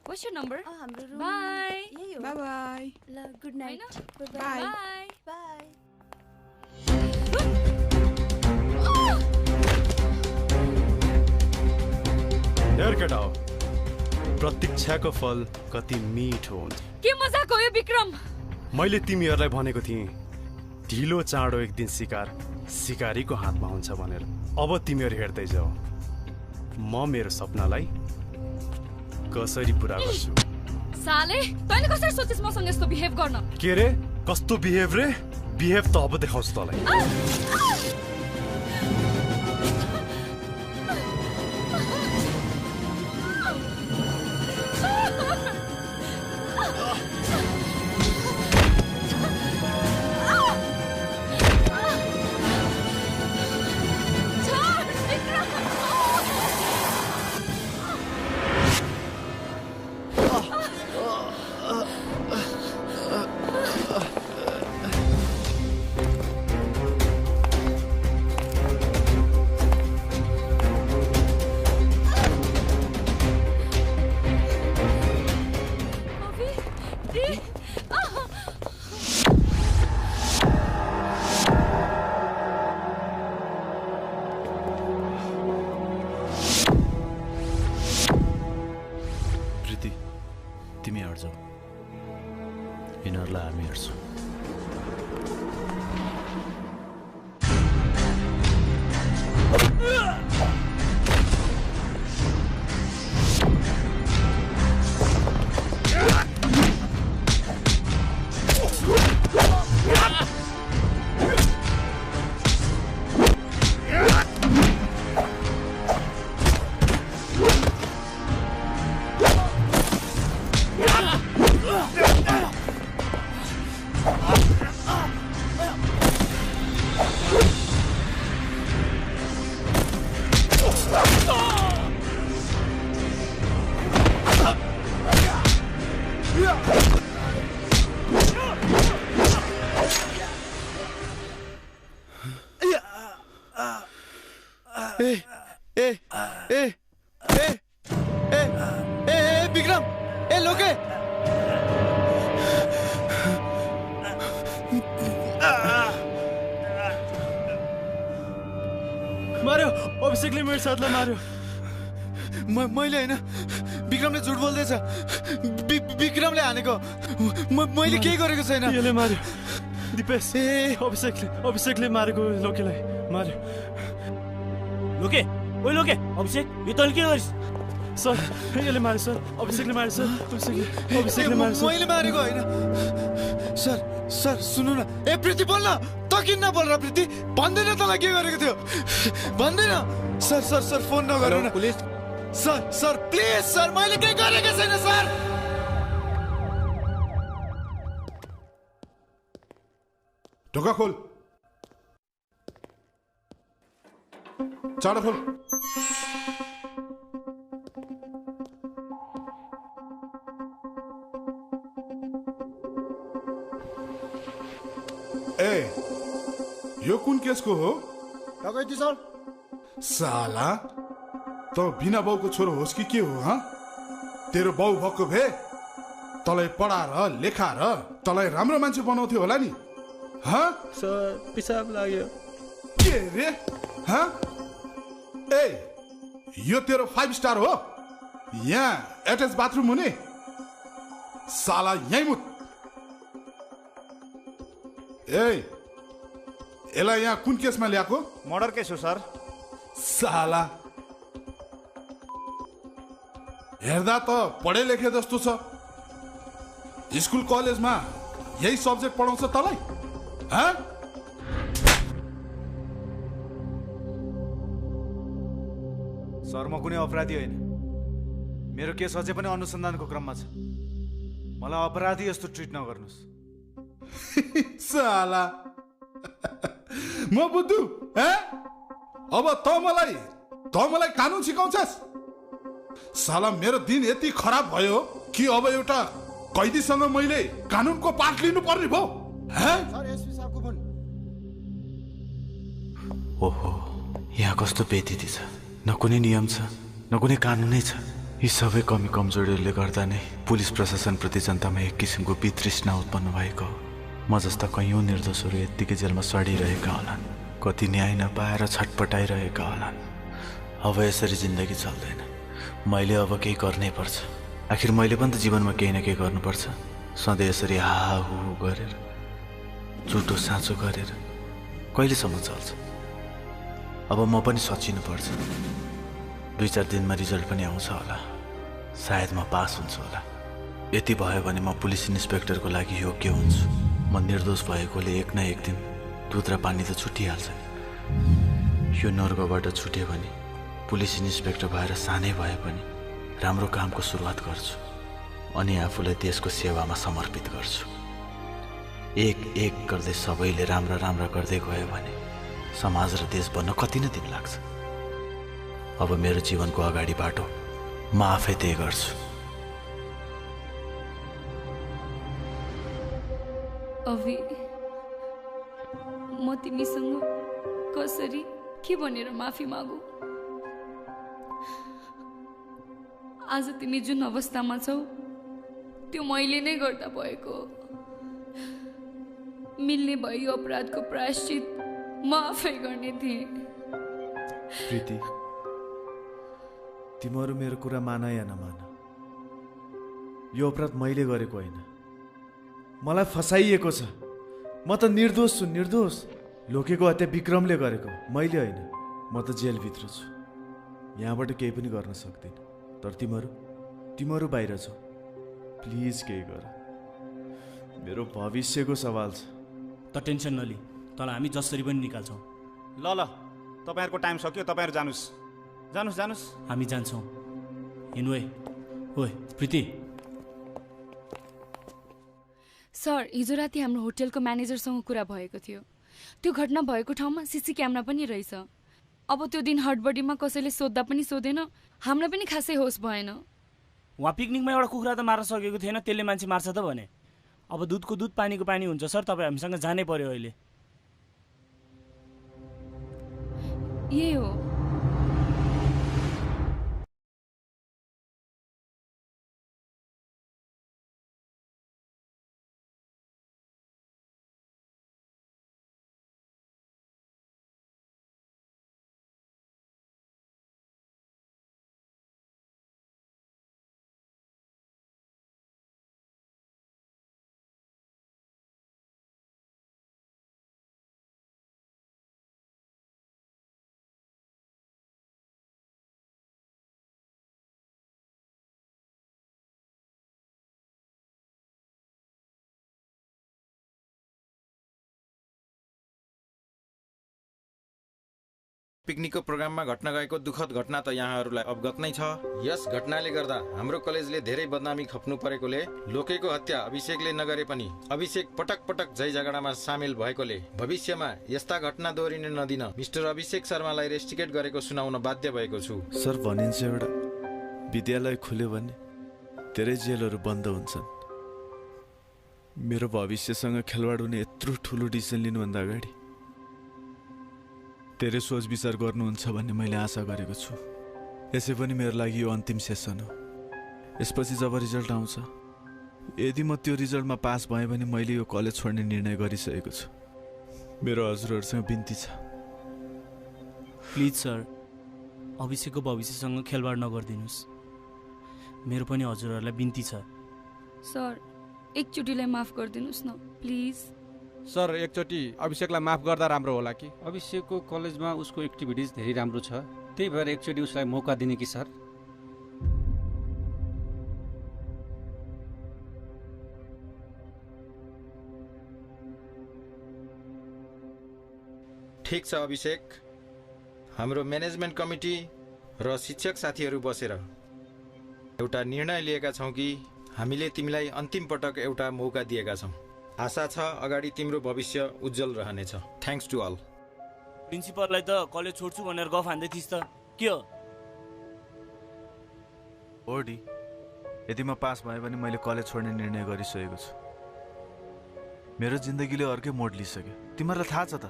[SPEAKER 5] What's your number?
[SPEAKER 11] हाम्रो रुम
[SPEAKER 5] Bye.
[SPEAKER 11] यही हो
[SPEAKER 9] बाइ बाइ
[SPEAKER 11] ल गुड नाइट
[SPEAKER 9] बाइ
[SPEAKER 11] बाइ
[SPEAKER 6] हेर केटा हो प्रतीक्षाको फल कति मिठो हुन्छ
[SPEAKER 5] के मजाक हो यो विक्रम
[SPEAKER 6] मैले तिमीहरूलाई भनेको थिएँ ढिलो चाँडो एक दिन शिकार शिकारीको हातमा हुन्छ भनेर अब तिमीहरू हेर्दै जाऊ म मेरो सपनालाई कसरी पुरा गर्छु
[SPEAKER 5] साले तैँले कसरी सोचिस् मसँग यस्तो बिहेभ गर्न
[SPEAKER 6] के रे कस्तो बिहेभ रे बिहेभ त अब देखाउँछु तँलाई
[SPEAKER 3] तिमी हट जाऊ यिनीहरूलाई हामी हेर्छौँ
[SPEAKER 15] विक्रम ए लोके
[SPEAKER 6] मार्यो अभिषेकले मेरो साथलाई मार्यो
[SPEAKER 15] मैले हैन विक्रमले झुट बोल्दैछ विक्रमले हानेको मैले केही गरेको छैन
[SPEAKER 6] यसले मार्यो दिपेश ए अभिषेकले मारेको लोकेलाई मार्यो
[SPEAKER 4] लोके ओइ लोके अभिषेक यो तैँले के गरिस्
[SPEAKER 6] सर यसले मार्यो सर अभिषेकले मार्यो सर अभिषेकले मार्यो
[SPEAKER 15] मैले मारेको हैन सर सर सुन्नु न ए प्रीति बोल्न त किन नबोल र प्रीति भन्दैन तँलाई के गरेको थियो भन्दैन सर सर सर फोन नगर्नु न
[SPEAKER 8] police
[SPEAKER 15] sir sir please sir मैले केही गरेको छैन सर
[SPEAKER 16] ढोका खोल चाँडो खोल ए यो कुन केसको हो
[SPEAKER 17] डकैती सर
[SPEAKER 16] साला त बिना बाउको छोरो होस् कि के हो हाँ तेरो बाउ भएको भए तँलाई पढाएर लेखाएर तँलाई राम्रो मान्छे बनाउँथ्यो होला नि।
[SPEAKER 3] सर पिसाब लाग्यो।
[SPEAKER 16] के रे? ए यो तेरो 5 स्टार हो? यहाँ एट्याच बाथरुम हुने? साला यहीँ मुत। ए यसलाई यहाँ कुन केसमा ल्याएको?
[SPEAKER 3] मर्डर केस हो सर।
[SPEAKER 16] साला हेर्दा त पढे लेखे जस्तो छ। स्कुल कलेजमा यही सब्जेक्ट पढाउँछ तँलाई?
[SPEAKER 3] सर म कुनै अपराधी होइन। मेरो केस अझै पनि अनुसन्धानको क्रममा छ। मलाई अपराधी जस्तो ट्रिट नगर्नुहोस्।
[SPEAKER 16] साला म बुद्धु अब त मलाई कानुन सिकाउँछस्? साला मेरो दिन यति खराब भयो कि अब एउटा कैदीसँग मैले कानुनको पाठ लिनु पर्ने भयो।
[SPEAKER 3] ओहो यहाँ कस्तो बेइज्जती छ। न कुनै नियम छ न कुनै कानुनै छ। यी सबै कमी कमजोरीहरूले गर्दा नै पुलिस प्रशासनप्रति जनतामा एक किसिमको वितृष्णा उत्पन्न भएको हो। म जस्ता कैयौँ निर्दोषहरू यत्तिकै जेलमा सडिरहेका होलान्। कति न्याय नपाएर छटपटाइरहेका होलान्। अब यसरी जिन्दगी चल्दैन। मैले अब केही गर्नै पर्छ। आखिर मैले पनि त जीवनमा केही न केही गर्नुपर्छ। सधैँ यसरी हाहु गरेर झुटो साँचो गरेर कहिलेसम्म चल्छ? अब म पनि सचिनु पर्छ। 2-4 दिनमा रिजल्ट पनि आउँछ होला। सायद म पास हुन्छु होला। यति भयो भने म पुलिस इन्सपेक्टरको लागि योग्य हुन्छु। म निर्दोष भएकोले एक न एक दिन दुध र पानी त छुटिहाल्छ। यो नर्गबाट छुट्यो भने पुलिस इन्सपेक्टर भएर सानै भए पनि राम्रो कामको सुरुवात गर्छु अनि आफूलाई देशको सेवामा समर्पित गर्छु। एक एक गर्दै सबैले राम्रा राम्रा गर्दै गयो भने समाज र देश बन्न कति नै दिन लाग्छ। अब मेरो जीवनको अगाडि बाटो म आफै तय गर्छु।
[SPEAKER 5] अभि म तिमीसँग कसरी के भनेर माफी मागु? आज तिमी जुन अवस्थामा छौ त्यो मैले नै गर्दा भएको। मिल्ने भयो अपराधको प्रायश्चित म आफै गर्ने थिएँ।
[SPEAKER 3] प्रीति तिमीहरू मेरो कुरा मान या नमान, यो अपराध मैले गरेको होइन। मलाई फसाइएको छ। म त निर्दोष छु। निर्दोष लोकेको हत्या विक्रमले गरेको, मैले होइन। म त जेलभित्र छु। यहाँबाट केही पनि गर्न सक्दिन। तर तिमीहरू बाहिर छौ। प्लिज केही गर। मेरो भविष्यको सवाल छ।
[SPEAKER 4] त टेन्सन नलि, तँलाई हामी जसरी पनि निकाल्छौँ।
[SPEAKER 17] ल तपाईँहरूको टाइम सक्यो। तपाईँहरू जानुहोस् जानुहोस् जानुहोस्।
[SPEAKER 4] हामी जान्छौँ। हिँड्नु ओए प्रीति।
[SPEAKER 5] सर हिजो राति हाम्रो होटलको म्यानेजरसँग कुरा भएको थियो। त्यो घटना भएको ठाउँमा सीसी क्यामेरा पनि रहेछ। अब त्यो दिन हडबडीमा कसैले सोद्धा पनि सोधेन, हामीलाई पनि खासै होस भएन।
[SPEAKER 4] वहाँ पिकनिकमा एउटा कुखुरा त मार्न सकेको थिएन, त्यसले मान्छे मार्छ त भने। अब दुधको दुध पानीको पानी हुन्छ सर। तपाईँ हामीसँग जानै पर्यो अहिले।
[SPEAKER 5] यही हो।
[SPEAKER 13] पिकनिकको प्रोग्राममा घट्न गएको दुःखद घटना त यहाँहरूलाई अवगत नै छ। यस घटनाले गर्दा हाम्रो कलेजले धेरै बदनामी खप्नु परेकोले लोकेको हत्या अभिषेकले नगरे पनि अभिषेक पटक पटक झै झगडामा सामेल भएकोले भविष्यमा यस्ता घटना दोहोरिन नदिन मिस्टर अभिषेक शर्मालाई रेस्ट्रिकेट गरेको सुनाउन बाध्य भएको छु।
[SPEAKER 3] सर भनिन्छ एउटा विद्यालय खुल्यो भने धेरै जेलहरू बन्द हुन्छन्। मेरो भविष्यसँग खेलवाड हुने यत्रो ठुलो डिसिजन लिनुभन्दा अगाडि धेरै सोच विचार गर्नुहुन्छ भन्ने मैले आशा गरेको छु। यसै पनि मेरो लागि यो अन्तिम सेसन हो।
[SPEAKER 15] यसपछि जब रिजल्ट आउँछ, यदि म त्यो रिजल्टमा पास भएँ भने मैले यो कलेज छोड्ने निर्णय गरिसकेको छु। मेरो हजुरहरूसँग बिन्ती छ,
[SPEAKER 4] प्लिज सर, अभिषेकको भविष्यसँग खेलवाड नगरिदिनुहोस्। मेरो पनि हजुरहरूलाई बिन्ती छ।
[SPEAKER 5] सर, एकचोटिलाई माफ गरिदिनुहोस् न प्लिज।
[SPEAKER 8] सर, एकचोटि अभिषेकलाई माफ गर्दा राम्रो होला कि?
[SPEAKER 1] अभिषेकको कलेजमा उसको एक्टिभिटिज धेरै राम्रो छ, त्यही भएर एकचोटि उसलाई मौका दिने कि सर?
[SPEAKER 13] ठिक छ अभिषेक, हाम्रो म्यानेजमेन्ट कमिटी र शिक्षक साथीहरू बसेर एउटा निर्णय लिएका छौँ कि हामीले तिमीलाई अन्तिम पटक एउटा मौका दिएका छौँ। आशा छ अगाडि तिम्रो भविष्य उज्जवल रहनेछ। Thanks to all.
[SPEAKER 4] प्रिन्सिपललाई त कलेज छोड्छु भनेर गफ हान्दै थिइस् त, के हो?
[SPEAKER 15] ओडी, यदि म पास भएँ भने मैले कलेज छोड्ने निर्णय गरिसकेको छु। मेरो जिन्दगीले अर्कै मोड लिइसक्यो। तिमीहरूलाई थाहा छ त,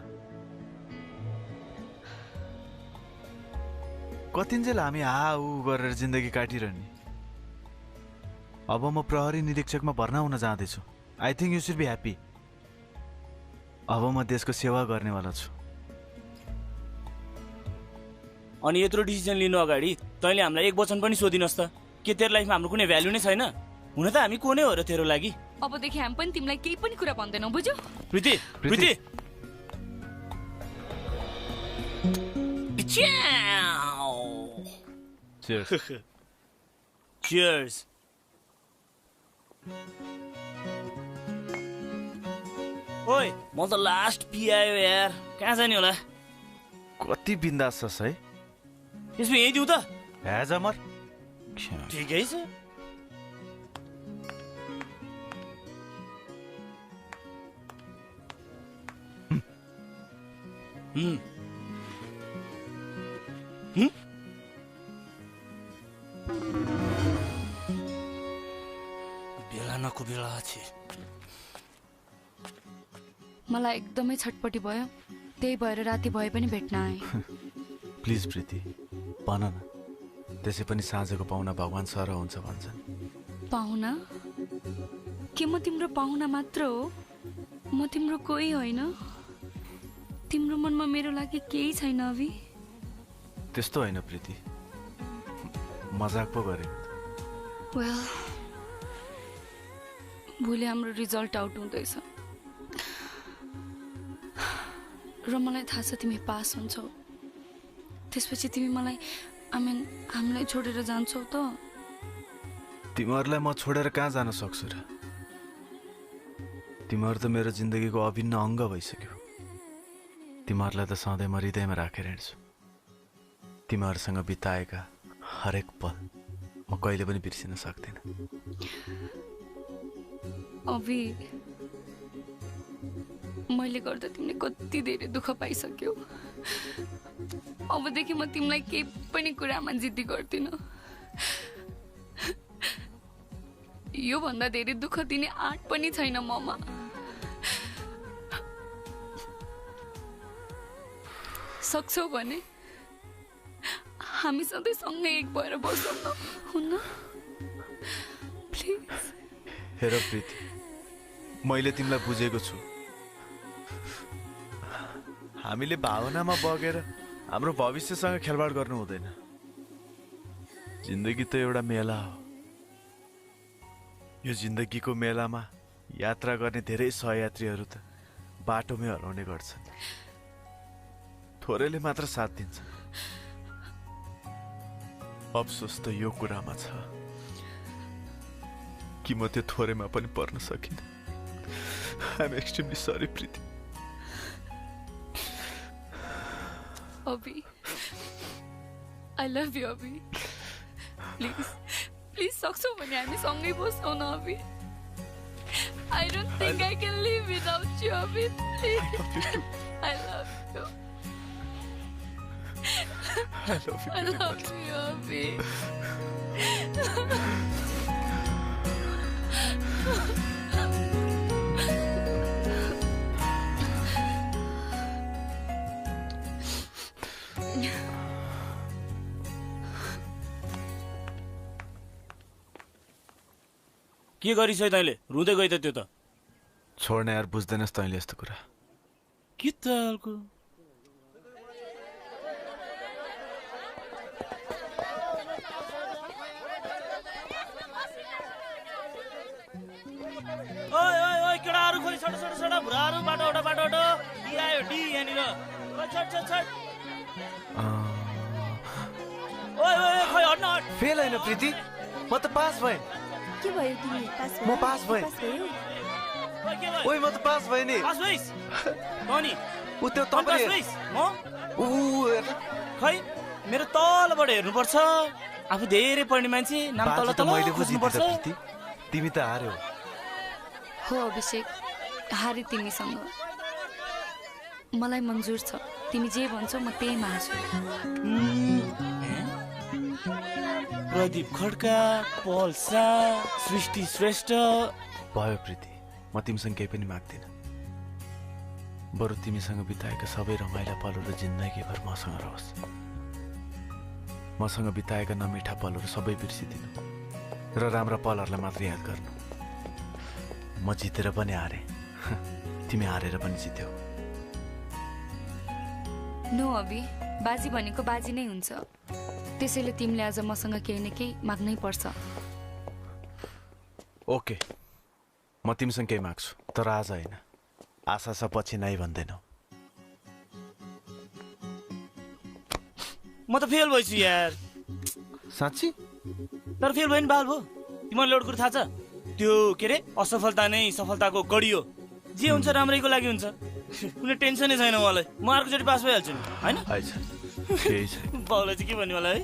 [SPEAKER 15] कतिन्जेल हामी हाउ गरेर जिन्दगी काटिरहने। अब म प्रहरी निरीक्षकमा भर्ना हुन जाँदैछु। I think you should be happy. अब म देशको सेवा गर्नेवाला छु।
[SPEAKER 4] अनि यत्रो डिसिजन लिनु अगाडि तैँले हामीलाई एक वचन पनि सोधिनस् त? के तेरो लाइफमा हाम्रो कुनै भ्याल्यु नै छैन? हुन त हामी को नै हो र तेरो लागि?
[SPEAKER 5] अबदेखि हामी पनि तिमीलाई केही पनि कुरा भन्दैनौ, बुझ्यौ?
[SPEAKER 4] प्रीति, प्रीति,
[SPEAKER 15] Cheers.
[SPEAKER 4] Cheers. ओइ, म त लास्ट पिआयो यार, कहाँ जाने होला?
[SPEAKER 15] कति बिन्दास छस् है?
[SPEAKER 4] यसमा यही दिउ त?
[SPEAKER 15] हे जमर,
[SPEAKER 4] ठिकै छ। बेलानको बेला छ।
[SPEAKER 5] मलाई एकदमै छटपटी भयो, त्यही भएर राति भए पनि भेट्न आए।
[SPEAKER 15] प्लिज प्रीति, भन न। त्यसै पनि साँझको पाहुना भगवान सर हुन्छ भन्छन्।
[SPEAKER 5] पाहुना? के म तिम्रो पाहुना मात्र हो? म तिम्रो कोही होइन? तिम्रो मनमा मेरो लागि केही छैन अभि?
[SPEAKER 15] त्यस्तो होइन प्रीति, मजाक पो गरे।
[SPEAKER 5] वेल, भोलि हाम्रो रिजल्ट आउट हुँदैछ र मलाई थाहा छ तिमी पास हुन्छौ। त्यसपछि तिमी मलाई हामीलाई छोडेर जान्छौ त?
[SPEAKER 15] तिमीहरूलाई म छोडेर कहाँ जान सक्छु र? तिमीहरू त मेरो जिन्दगीको अभिन्न अङ्ग भइसक्यो। तिमीहरूलाई त सधैँ म हृदयमा राखेर हिँड्छु। तिमीहरूसँग बिताएका हरेक पल म कहिले पनि बिर्सिन सक्दिन।
[SPEAKER 5] अभि, मैले गर्दा तिमीले कति धेरै दुःख पाइसक्यौ। अबदेखि म तिमीलाई केही पनि कुरामा जिद्दी गर्दिन। यो भन्दा धेरै दुःख दिने आँट पनि छैन ममा। सक्छौ भने हामी सधैँ सँगै एक भएर बसौँ न, हुन्न? प्लिज।
[SPEAKER 15] हेर प्रीति, मैले तिमीलाई बुझेको छु। हामीले भावनामा बगेर हाम्रो भविष्यसँग खेलवाड गर्नु हुँदैन। जिन्दगी त एउटा मेला हो। यो जिन्दगीको मेलामा यात्रा गर्ने धेरै सहयात्रीहरू त बाटोमै हराउने गर्छन्। थोरैले मात्र साथ दिन्छ। अफसोस त यो कुरामा छ कि म त्यो थोरैमा पनि पर्न सकिनँ। I'm extremely sorry Preeti.
[SPEAKER 5] Abhi, I love you Abhi. Please, please सक्छौ भने हामी सँगै बसौँ न Abhi. I don't think I can live without you Abhi. Please, I love you.
[SPEAKER 15] I love you.
[SPEAKER 5] I love you, Abhi.
[SPEAKER 4] के गरिस् है तैँले रुँदै गइ त त्यो त
[SPEAKER 15] छोड्ने यार बुझ्दैनस् तैँले यस्तो कुरा
[SPEAKER 4] के तालको ओइ ओइ ओइ केटाहरु खोइ छोड छोड छोड भुराहरु बाटो डी आयो डी यहाँनिर छोड छोड छोड ओइ ओइ खोइ हट्न हट
[SPEAKER 15] फेल हैन प्रीति म त पास भएँ
[SPEAKER 11] के भयो तिमी पास
[SPEAKER 15] म पास भएँ ओइ म त पास भएँ नि
[SPEAKER 4] पास भइस कनी
[SPEAKER 15] उ त्यो तपाईले
[SPEAKER 4] म
[SPEAKER 15] उ
[SPEAKER 4] खै मेरो तलबाट हेर्नु पर्छ आफू धेरै पढ्ने मान्छे नाम तल तल
[SPEAKER 15] मैले
[SPEAKER 4] खोज्नु
[SPEAKER 15] बुझिदिए
[SPEAKER 4] पर्छ
[SPEAKER 15] प्रीति तिमी त हार्यौ
[SPEAKER 5] हो अभिषेक हारे तिमीसँग मलाई मन्जुर छ तिमी जे भन्छौ म त्यही मान्छु
[SPEAKER 4] प्रदीप खड्का पल शाह सृष्टि श्रेष्ठ
[SPEAKER 15] भयो प्रीति म तिमीसँग केही पनि माग्दिन बरु तिमीसँग बिताएका सबै रमाइला पलहरू जिन्दगीभर मसँग रहोस् मसँग बिताएका नमिठा पलहरू सबै बिर्सिदिनु र राम्रा पलहरूलाई मात्र याद गर्नु म जितेर पनि हारेँ तिमी हारेर पनि जित्यौ
[SPEAKER 5] नो अभि बाजी भनेको बाजी नै हुन्छ त्यसैले तिमीले आज मसँग केही न केही माग्नै पर्छ
[SPEAKER 15] ओके म तिमीसँग केही माग्छु तर आज होइन आशा छ पछि नै भन्दैनौ
[SPEAKER 4] म त फेल भइछु यार
[SPEAKER 15] साँच्ची
[SPEAKER 4] तर फेल भयो नि बाल भयो तिमीलाई एउटा कुरा थाहा छ त्यो के अरे असफलता नै सफलताको कडी हो जे हुन्छ राम्रैको लागि हुन्छ कुनै टेन्सनै छैन मलाई म अर्कोचोटि पास भइहाल्छु नि होइन बाउलाई चाहिँ के भन्ने मलाई है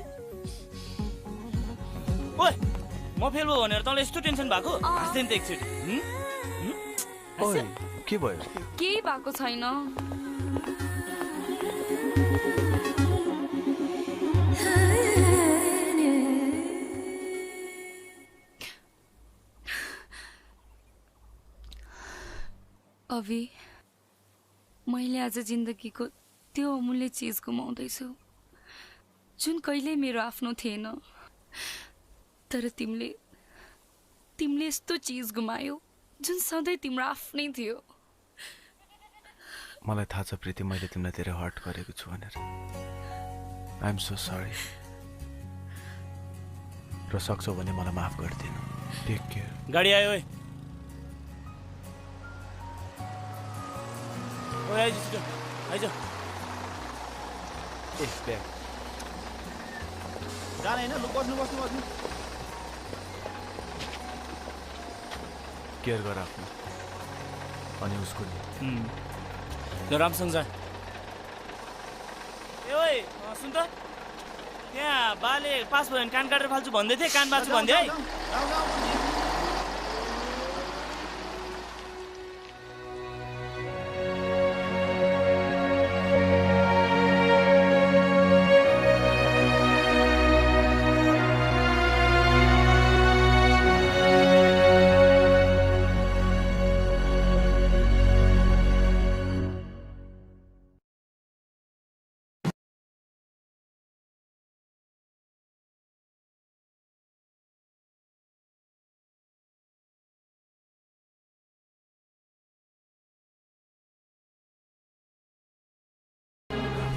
[SPEAKER 4] ओइ म फेल भयो भनेर तँलाई यस्तो टेन्सन भएको हाँस्दै नि त एकचोटि
[SPEAKER 15] के भयो
[SPEAKER 5] केही भएको छैन अभि मैले आज जिन्दगीको त्यो अमूल्य चिज गुमाउँदैछु जुन कहिल्यै मेरो आफ्नो थिएन तर तिमीले यस्तो चिज गुमायो जुन सधैँ तिम्रो आफ्नै थियो
[SPEAKER 15] मलाई थाहा छ प्रीति मैले तिमीलाई धेरै हर्ट गरेको छु भनेर आई एम सो सरी र सक्छौ भने मलाई माफ गरिदिनु टेक केयर
[SPEAKER 4] गाडी आयो ओइ ओइ आइज आइज
[SPEAKER 17] ए ब्याग जान हैन लु बस्नु
[SPEAKER 15] केयर गर आफ्नो अनि उसको
[SPEAKER 4] ल रामसँग जा ए ओइ सुन त त्यहाँ बाले पास भयो भने कान काटेर फाल्छु भन्दै थिए कान बाँच्छु भन्दै है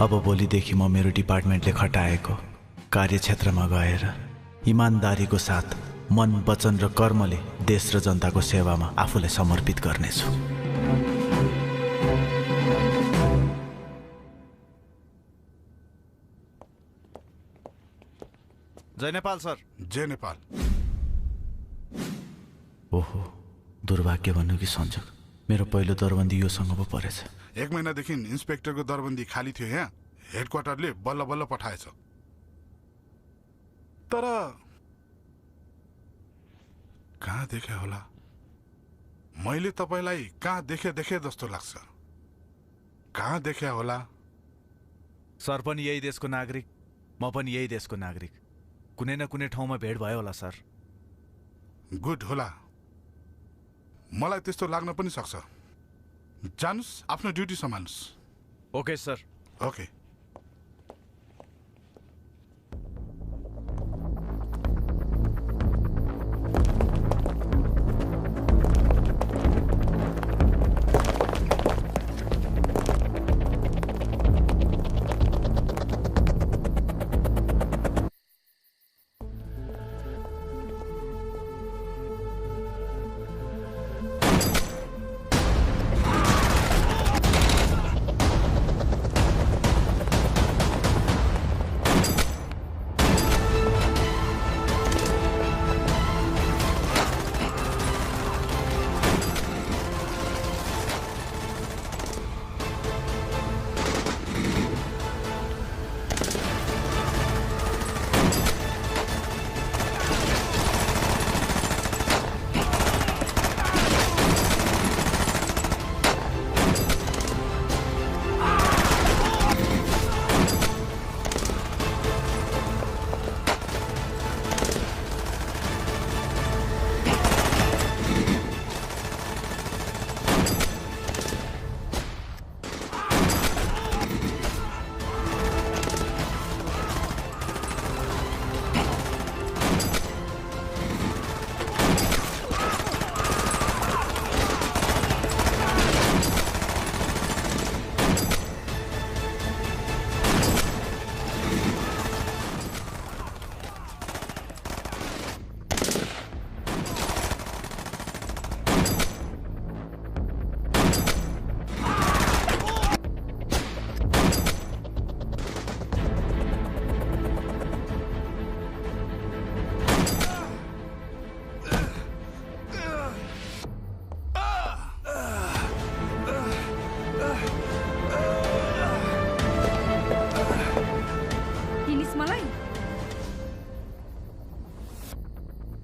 [SPEAKER 15] अब भोलिदेखि म मेरो डिपार्टमेन्टले खटाएको कार्यक्षेत्रमा गएर इमानदारीको साथ मन वचन र कर्मले देश र जनताको सेवामा आफूलाई समर्पित गर्नेछु
[SPEAKER 7] जय नेपाल सर जय नेपाल
[SPEAKER 15] ओहो दुर्भाग्य भन्नु कि सञ्जोग मेरो पहिलो दरबन्दी योसँग पो परेछ
[SPEAKER 16] 1 महिनादेखि इन्सपेक्टरको दरबन्दी खाली थियो यहाँ हेडक्वार्टरले बल्ल बल्ल पठाएछ तर कहाँ देखे होला मैले तपाईलाई कहाँ देखे जस्तो लाग्छ कहाँ देखे होला
[SPEAKER 15] सर पनि यही देशको नागरिक म पनि यही देशको नागरिक कुनै न कुनै ठाउँमा भेट भयो होला सर
[SPEAKER 16] गुड होला मलाई त्यस्तो लाग्न पनि सक्छ जानुस् आफ्नो ड्युटी सम्हाल्नुस्
[SPEAKER 15] ओके सर
[SPEAKER 16] ओके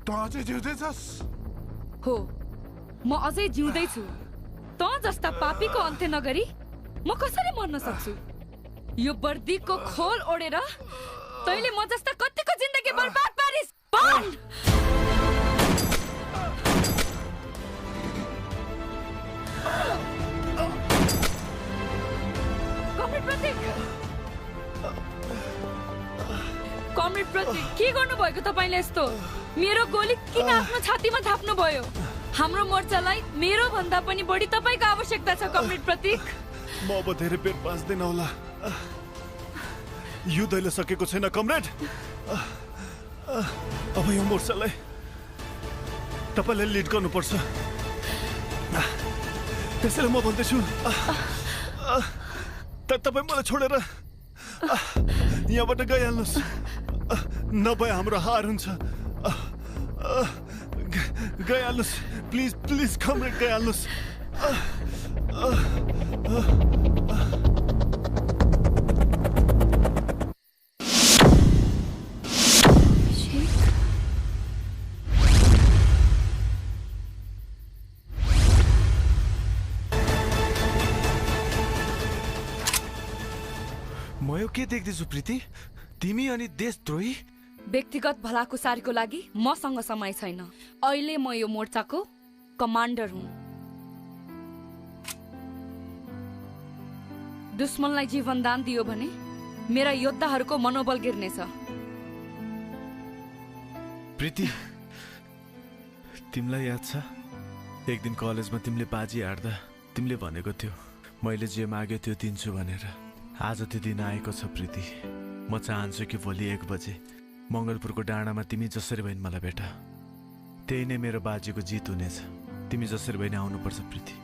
[SPEAKER 16] त अझै जिउँदैछस्?
[SPEAKER 5] हो, म अझै जिउँदै छु। त जस्ता पापीको अन्त्य नगरी म कसरी मर्न सक्छु? यो वर्दीको खोल ओडेर तैले म जस्ता कतिको जिन्दगी बर्बाद पारिस्। कमरेड प्रतीक, के गर्नुभएको तपाईले यस्तो? मेरो गोली किन आफ्नो छातीमा थाप्नु भयो? हाम्रो मोर्चालाई मेरो भन्दा पनि बढी तपाईको आवश्यकता छ कमरेड प्रतीक।
[SPEAKER 15] म अब धेरै बेर बाँच्दैन होला। युद्ध अहिले सकेको छैन कमरेड। अब यो मोर्चालाई तपाईले लिड गर्नुपर्छ। त्यसैले म भन्दैछु तपाईँ मलाई छोडेर यहाँबाट गइहाल्नुहोस्, नभए हाम्रो हार हुन्छ। गइहाल्नुहोस् प्लिज प्लिज कमरेड, गइहाल्नुहोस्। म यो के देख्दैछु प्रीति? तिमी अनि देशद्रोही?
[SPEAKER 5] व्यक्तिगत भलाकुसारीको लागि मसँग समय छैन। अहिले म यो मोर्चाको कमान्डर हुँ। दुश्मनलाई जीवन दान दियो भने मेरा योद्धाहरूको मनोबल गिर्नेछ।
[SPEAKER 15] प्रीति, तिमीलाई याद छ एक दिन कलेजमा तिमीले बाजी हार्दा तिमीले भनेको थियो मैले जे माग्यो त्यो दिन्छु भनेर। आज त्यो दिन आएको छ प्रीति। म चाहन्छु कि भोलि 1 बजे मङ्गलपुरको डाँडामा तिमी जसरी भइन मलाई भेटा। त्यही नै मेरो बाजीको जित हुनेछ। तिमी जसरी भइन आउनुपर्छ प्रीति।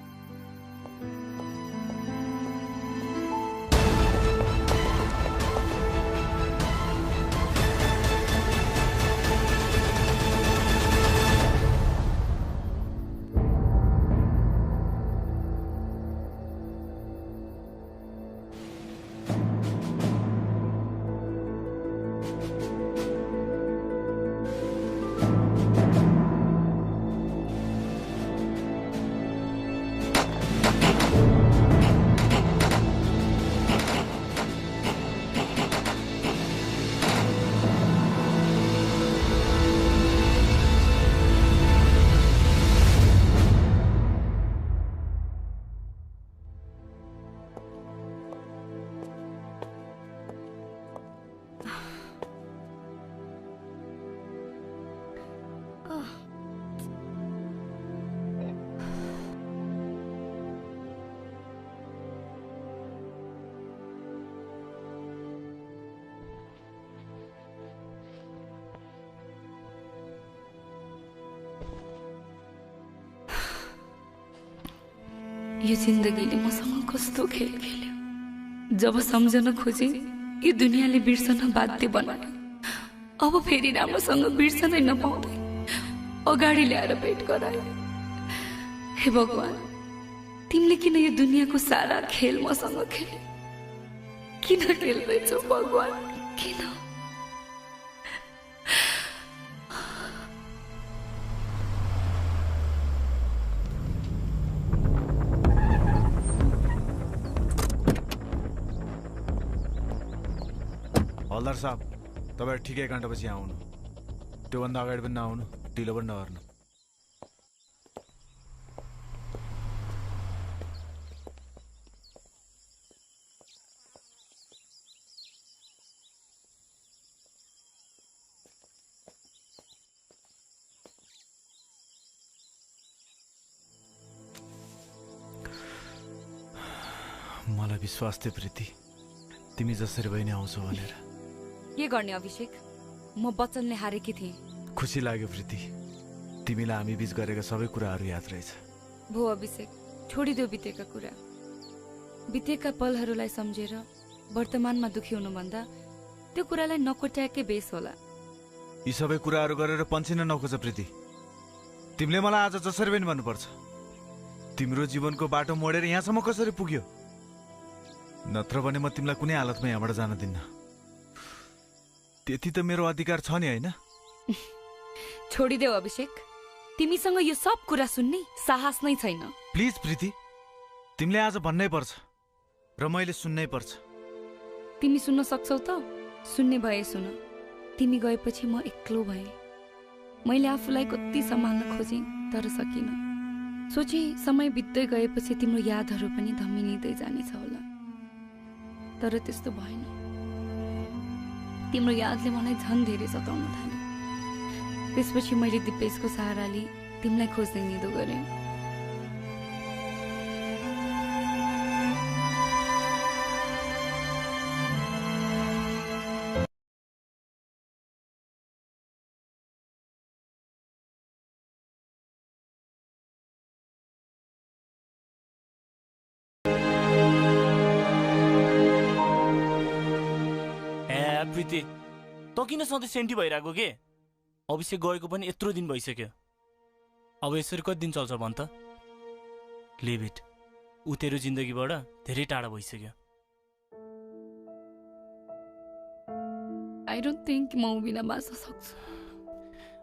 [SPEAKER 5] यो जिन्दगीले मसँग कस्तो खेल खेल्यो। जब सम्झन खोजे यो दुनियाँले बिर्सन बाध्य बनायो। अब फेरि राम्रोसँग बिर्सनै नपाउँदै अगाडि ल्याएर भेट गरायो। हे भगवान, तिमीले किन यो दुनियाँको सारा खेल मसँग खेल्यो? किन खेल्दैछौ भगवान, किन?
[SPEAKER 15] हलदार साहब, तपाईँ ठिकै घन्टापछि आउनु। त्योभन्दा अगाडि पनि नआउनु, ढिलो पनि नगर्नु। मलाई विश्वास थियो प्रीति, तिमी जसरी बहिनी आउँछौ भनेर।
[SPEAKER 5] के गर्ने अभिषेक, म वचनले हारेकी थिएँ।
[SPEAKER 15] खुसी लाग्यो प्रीति, तिमीलाई हामी बीच गरेका सबै कुराहरू याद रहेछ।
[SPEAKER 5] भो अभिषेक, छोडिदेऊ बितेका कुरा। बितेका पलहरूलाई सम्झेर वर्तमानमा दुखी हुनुभन्दा त्यो कुरालाई नकोट्याएकै बेस होला।
[SPEAKER 15] यी सबै कुराहरू गरेर पन्छिन नखोज प्रीति। तिमीले मलाई आज जसरी पनि भन्नुपर्छ। तिम्रो जीवनको बाटो मोडेर यहाँसम्म कसरी पुग्यो? नत्र भने म तिमीलाई कुनै हालतमा यहाँबाट जान दिन्न। त्यति त मेरो अधिकार छ नि, होइन?
[SPEAKER 5] छोडिदेऊ अभिषेक, तिमीसँग यो सब कुरा सुन्ने साहस नै छैन।
[SPEAKER 15] प्लिज प्रीति, तिमीले आज भन्नै पर्छ र मैले सुन्नै पर्छ।
[SPEAKER 5] तिमी सुन्न सक्छौ त? सुन्ने भए सुन। तिमी गएपछि म एक्लो भए। मैले आफूलाई कति सम्हाल्न खोजेँ तर सकिनँ। सोचे समय बित्दै गएपछि तिम्रो यादहरू पनि धमिलिँदै जानेछ होला, तर त्यस्तो भएन। तिम्रो यादले मलाई झन् धेरै सताउन थाल्यो। त्यसपछि मैले दिपेशको सहाराले तिमीलाई खोज्दै निदो गरेँ।
[SPEAKER 4] प्रीति, त किन सधैँ सेन्टी भइरहेको के? अभिषेक गएको पनि यत्रो दिन भइसक्यो। अब यसरी कति दिन चल्छ भन् त? Leave it. ऊ तेरो जिन्दगीबाट धेरै टाढा भइसक्यो।
[SPEAKER 5] आई डोन्ट थिङ्क म बिना बाँच्न सक्छु।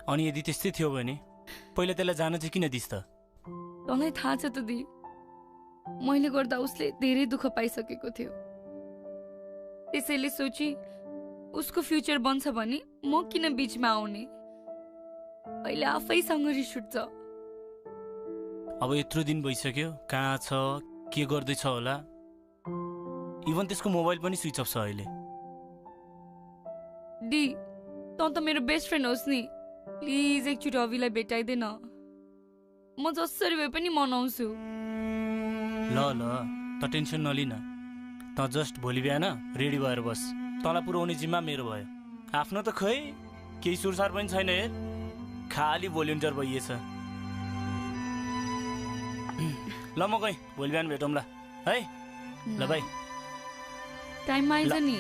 [SPEAKER 4] अनि यदि त्यस्तै थियो भने पहिला त्यसलाई जान चाहिँ किन दिस् त?
[SPEAKER 5] तँलाई थाहा छ त दी, मैले गर्दा उसले धेरै दुःख पाइसकेको थियो। त्यसैले सोची उसको फ्युचर बन्छ भने म किन बीचमा आउने। अहिले आफैसँग रिस उठ्छ।
[SPEAKER 4] अब यत्रो दिन भइसक्यो, कहाँ छ, के गर्दैछ होला? इभन त्यसको मोबाइल पनि स्विच अफ छ अहिले।
[SPEAKER 5] डी, तँ त मेरो बेस्ट फ्रेन्ड होस् नि, प्लिज एकचोटि अभिलाई भेटाइदेन। म जसरी भए पनि मनाउँछु।
[SPEAKER 4] ल ल, त टेन्सन नलिन। त जस्ट भोलि बिहान रेडी भएर बस। तँलाई पुऱ्याउने जिम्मा मेरो भयो। आफ्नो त खै केही सुरसार पनि छैन हेर, खाली भोलिन्टियर भइएछ। ल म गएँ, भोलि बिहान भेटौँला है। ल भाइ,
[SPEAKER 5] टाइममा आइज नि।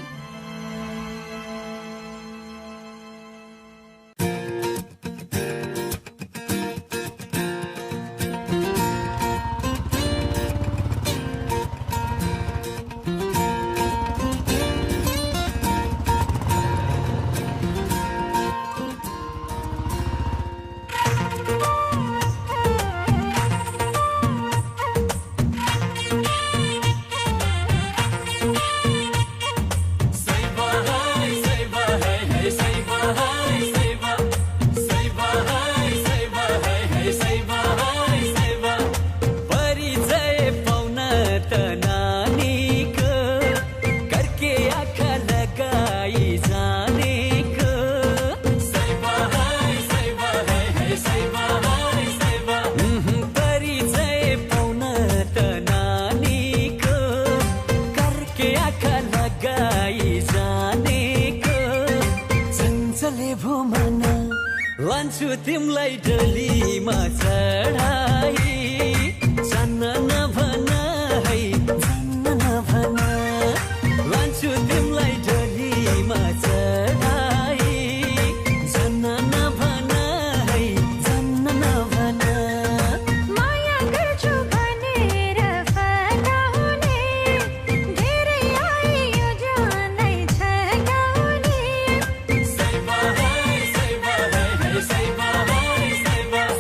[SPEAKER 14] लान्छु तिमलाई डोलीमा चढाई, जान्न नभन है, जान्न नभन। लान्छु तिमलाई डोलीमा चढाई, जान्न नभन है, जान्न नभन।
[SPEAKER 18] माया गर्छु भनेर फकाउने, धेरै आयो जानै छकाउने।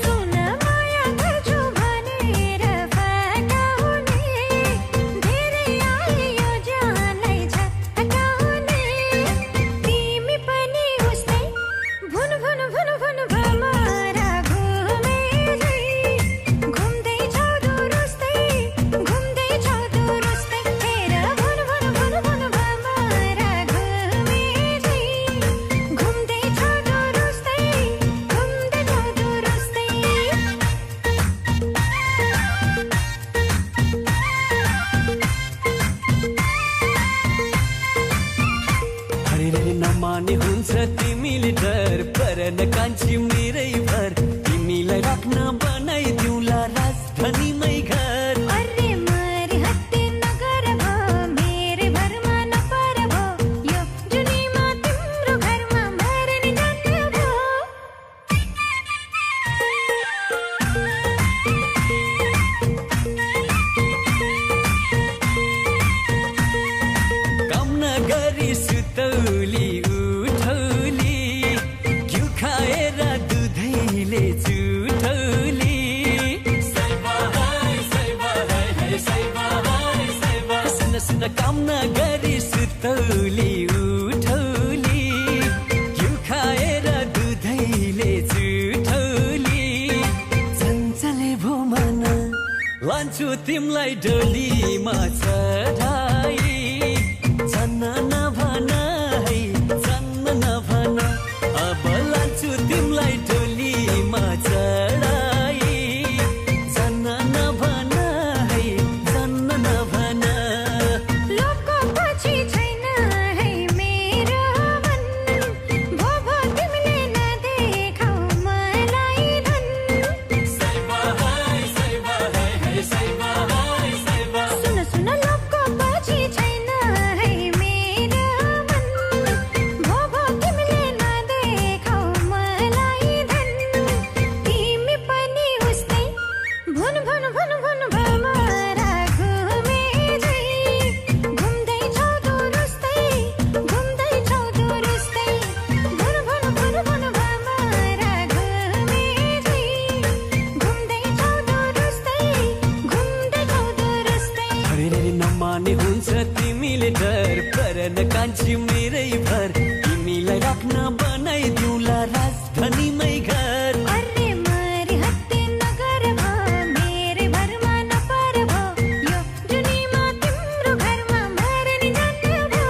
[SPEAKER 18] सुन माया गर्छु भनेर फकाउने, धेरै आयो जानै छकाउने। तिमी पनि उस्तै भुन भुन भुन भुन भमरा घुमे झै, घुम्दै छौ दुरुस्तै, घुम्दै छौ दुरुस्तै। हेर भुन भुन भुन भुन भमरा घुमे झै, घुम्दै छौ दुरुस्तै, घुम्दै छौ दुरुस्तै।
[SPEAKER 14] अरे नमाने हुन्छ तिमीले डर, पर नकान्छी मेरै भर। तिमीलाई राख्न बनाइदिउँला राजधानीमै घर।
[SPEAKER 18] अरे मरि हत्ते नगर भो, मेरै भरमा नपर भो, यो जुनीमा तिम्रो घरमा मर्ने जान्न भो।
[SPEAKER 14] काम नगरी सुतौली उठौली, घिउ खाएर दुधै ढैले जुठौली सुन सुन काम नगरी सुतौली उठौली घिउ खाएर दुधैले जुठौली चञ्चले भो मन लान्छु तिमलाई डोलीमा चढाई जन्न नभन है जन्न नभन अब लान्छु तिमलाई डोलीमा चढाई जन्न नभन है जन्न नभन
[SPEAKER 18] लोकको पछि छैन है मेरो मन भो भो तिमीले नदेखाउ मलाई धन सुन सुन लोकको पछि छैन है मेरो मन भो भो तिमीले नदेखाउ मलाई धन तिमी पनि उस्तै भुन भुन भुन भुन भमरा घुमे झै घुम्दै छौ दुरुस्तै घुम्दै छौ दुरुस्तै भुन भुन भुन भुन भमरा घुमे झै घुम्दै छौ दुरुस्तै घुम्दै छौ दुरुस्तै
[SPEAKER 14] अरे नमाने हुन्छ तिमीले डर पर नकान्छु मेरै भर तिमीलाई राख्न बनाइदिउँला राजधानीमै घर
[SPEAKER 18] अरे मारी हत्ते नगर भो मेरे भरमा नपर भो यो जुनीमा तिम्रो घरमा मर्ने जान्न भो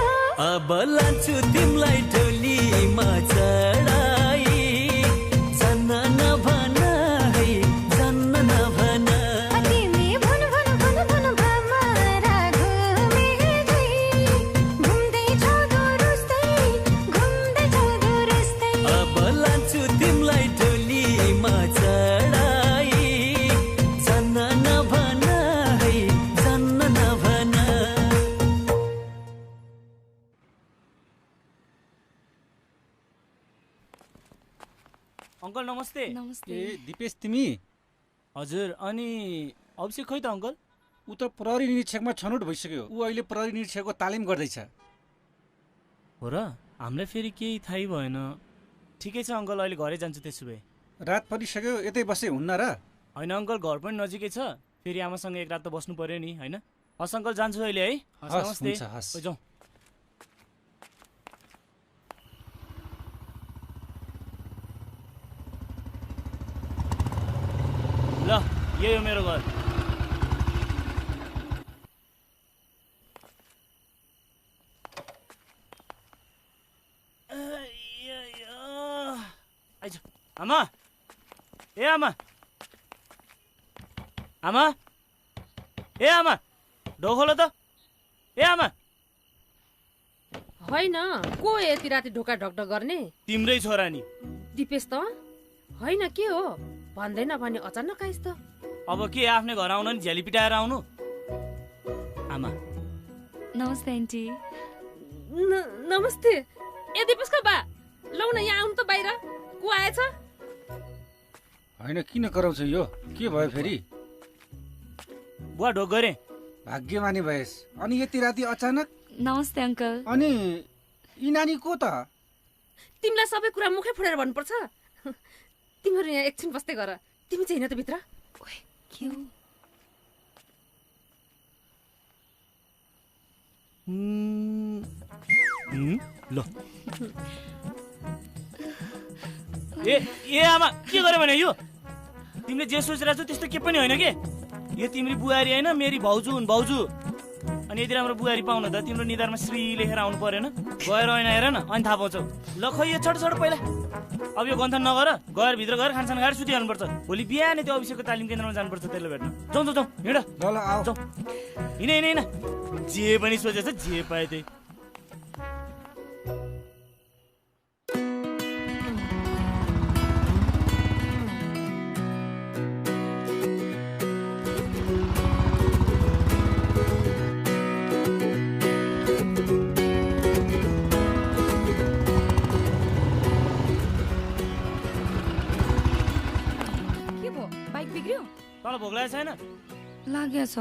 [SPEAKER 14] अब लान्छु तिमीलाई डोलीमा चढाई जन्न नभन है जन्न नभन
[SPEAKER 18] तिमी भुन भुन भुन भुन भमरा घुमे झै घुम्दै छौ दुरुस्तै घुम्दै छौ दुरुस्तै
[SPEAKER 14] अब लान्छु तिमीलाई डोलीमा चढाई जन्न नभन है जन्न नभन
[SPEAKER 4] अङ्कल नमस्ते
[SPEAKER 5] नमस्ते
[SPEAKER 1] ए दिपेश तिमी
[SPEAKER 4] हजुर अनि अभिषेक खै त अङ्कल
[SPEAKER 1] ऊ त प्रहरी निरीक्षकमा छनौट भइसक्यो ऊ अहिले प्रहरी निरीक्षकको तालिम गर्दैछ
[SPEAKER 4] हो र हामीलाई फेरि केही थाहै भएन ठिकै छ अङ्कल अहिले घरै जान्छु त्यसो भए
[SPEAKER 1] रात परिसक्यो यतै बसे हुन्न र
[SPEAKER 4] होइन अङ्कल घर पनि नजिकै छ फेरि आमासँग एक रात त बस्नु पर्यो नि होइन हस् अङ्कल जान्छु अहिले है हस्
[SPEAKER 1] हस्,
[SPEAKER 4] नमस्ते
[SPEAKER 1] हुन्छ, हस्।
[SPEAKER 4] ओ, जाउँ ल यही हो मेरो घर आइज आमा ए आमा आमा ए आमा ढोक खोल त ए आमा
[SPEAKER 19] होइन को यति राति ढोका ढकढक गर्ने
[SPEAKER 4] तिम्रै छोरा नि
[SPEAKER 19] दिपेश त होइन के हो भन्दैन भने अचानक आइस् त
[SPEAKER 4] अब के आफ्नै घर आउन नि झ्याली पिटाएर आउनु आमा
[SPEAKER 5] नमस्ते आन्टी
[SPEAKER 19] नमस्ते ए दिपेशको बा लौ न यहाँ आउनु त बाहिर को आएछ
[SPEAKER 1] होइन किन कराउँछ यो के भयो फेरि
[SPEAKER 4] बुवा ढोक गरे
[SPEAKER 1] भाग्यमानी भएस अनि यति राति अचानक
[SPEAKER 5] नमस्ते अङ्कल
[SPEAKER 1] अनि यी नानी को त
[SPEAKER 19] तिमीलाई सबै कुरा मुखै फुटेर भन्नुपर्छ तिमीहरू यहाँ एकछिन बस्दै गर तिमी चाहिँ हिँड त भित्र
[SPEAKER 5] के हो
[SPEAKER 4] ल ए आमा के गर्यो भने यो तिमीले जे सोचिरहेको छौ त्यस्तो के पनि होइन के यो तिम्रो बुहारी होइन मेरी भाउजू हुन् भाउजू अनि यति राम्रो बुहारी पाउन त तिम्रो निधारमा श्री लेखेर आउनु परेन गएर होइन हेर न अनि थाहा पाउँछौ ल खै यो छोड पहिला अब यो गन्थन नगर गएर भित्र गएर खानसान खाएर सुतिहाल्नुपर्छ भोलि बिहानै त्यो अभिषेकको तालिम केन्द्रमा जानुपर्छ त्यसले भेट्न जाउँ जाउँ हिँड
[SPEAKER 1] ल आऊ
[SPEAKER 4] जाउँ हिँड जे पनि सोचेछ जे पाए त्यही तँलाई भोक लागेको छैन
[SPEAKER 5] लागेछ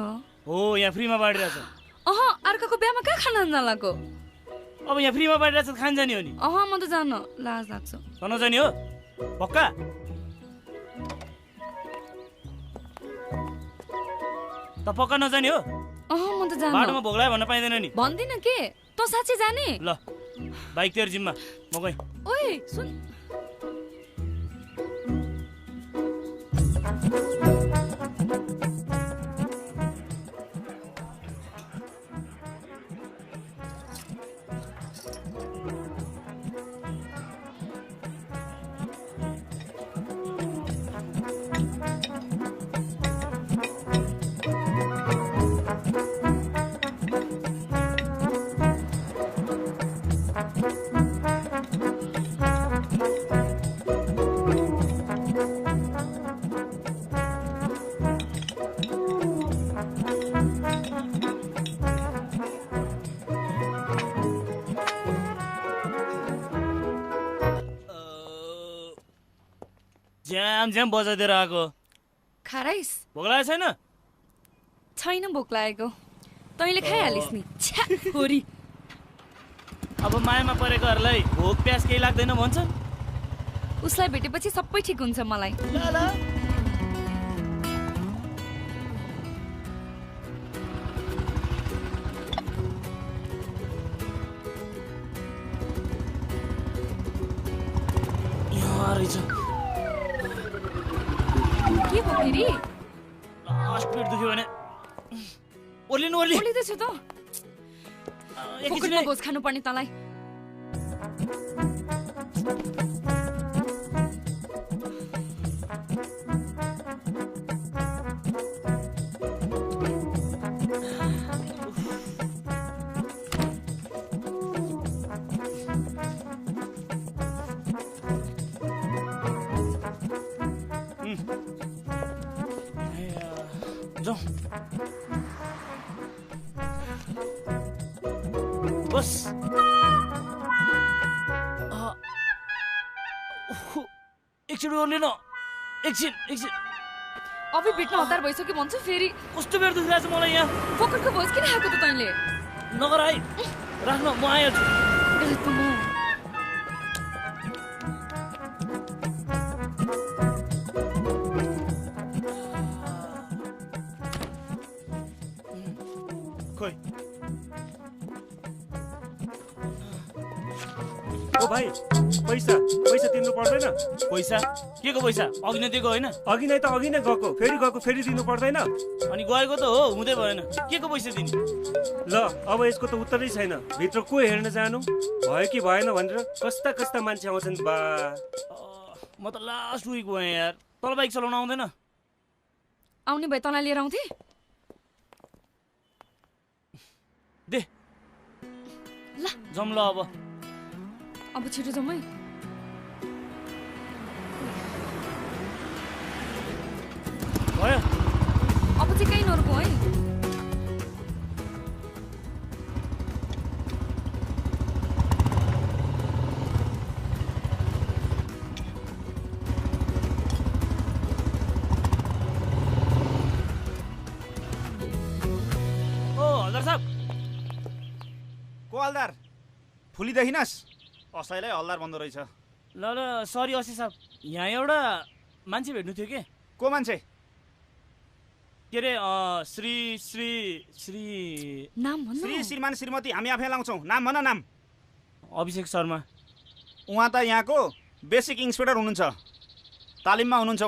[SPEAKER 4] हो यहाँ फ्रीमा बाँडिरहेछ
[SPEAKER 5] अह अर्काको बिहामा कहाँ खान नलागो
[SPEAKER 4] अब यहाँ फ्रीमा बाँडिरहेछ खान जाने हो नि
[SPEAKER 5] अह म त जान्न लाज लाग्छ
[SPEAKER 4] त नजाने हो पक्का त पक्का नजाने हो?
[SPEAKER 5] म त जान्न।
[SPEAKER 4] बाटोमा भोग्लायो भन्न पाइँदैन नि।
[SPEAKER 5] भन्दिन के, त साँच्चै जाने?
[SPEAKER 4] ल बाइक तेरो जिम्मा, म गएँ।
[SPEAKER 5] ओए सुन,
[SPEAKER 4] ज्याम बजाइदिएर आएको।
[SPEAKER 5] खाराइस?
[SPEAKER 4] भोक लागेको छैन?
[SPEAKER 5] छैन भोक लागेको। तैँले खाइहालिस् नि। छ्या, छोरी।
[SPEAKER 4] अब मायामा परेकोहरूलाई भोक प्यास केही लाग्दैन भन्छन्।
[SPEAKER 5] उसलाई भेटेपछि सबै ठिक हुन्छ मलाई।
[SPEAKER 4] यहाँ रहेछ।
[SPEAKER 5] के भयो फेरि?
[SPEAKER 4] लास्ट पेट दुख्यो भने ओर्लिनु ओर्लि।
[SPEAKER 5] ओर्लिँदैछु त। फोकटमा भोज खानुपर्ने तँलाई।
[SPEAKER 4] बस एकछिन ओर्लिन, एकछिन।
[SPEAKER 5] अबे भेट्न हतार भइसक्यो भन्छु फेरि।
[SPEAKER 4] कस्तो बेर दुखिरहेछ मलाई यहाँ।
[SPEAKER 5] फोकटको भोज किन खाएको त तैँले?
[SPEAKER 4] नगर है, राख्न म आइहाल्छु।
[SPEAKER 17] खोइ ओ भाइ, पैसा तिर्नु पर्दैन?
[SPEAKER 4] पैसा? के को पैसा? अघि नै दिएको होइन?
[SPEAKER 17] अघि नै गएको, फेरि दिनु पर्दैन?
[SPEAKER 4] अनि गएको त हो, हुँदै भएन। के को पैसा दिने?
[SPEAKER 17] ल अब यसको त उत्तरै छैन। भित्र को हेर्न जानु, भयो कि भएन भनेर कस्ता मान्छे आउँछन् बा।
[SPEAKER 4] म त लास्ट विक भएँ यार। तल बाइक चलाउन आउँदैन?
[SPEAKER 5] आउने भए तँलाई लिएर आउँथे।
[SPEAKER 4] दे
[SPEAKER 5] ल
[SPEAKER 4] जाउँ ल।
[SPEAKER 5] अब छिटो जाउँ है।
[SPEAKER 4] भयो
[SPEAKER 5] अब चाहिँ कहीँ नर्को है।
[SPEAKER 4] हल्दार साहब।
[SPEAKER 17] को हल्दार? फुली देखिनस्? असैलाई हल्दार भन्दो रहेछ।
[SPEAKER 4] ल सरी असी साहब, यहाँ एउटा मान्छे भेट्नु थियो के?
[SPEAKER 17] को मान्छे?
[SPEAKER 4] के अरे श्री
[SPEAKER 5] नाम भन्नु।
[SPEAKER 17] श्री श्रीमान श्रीमती हामी आफै लाउँछौँ। नाम भन। नाम
[SPEAKER 4] अभिषेक शर्मा।
[SPEAKER 17] उहाँ त यहाँको बेसिक इन्सपेक्टर हुनुहुन्छ, तालिममा हुनुहुन्छ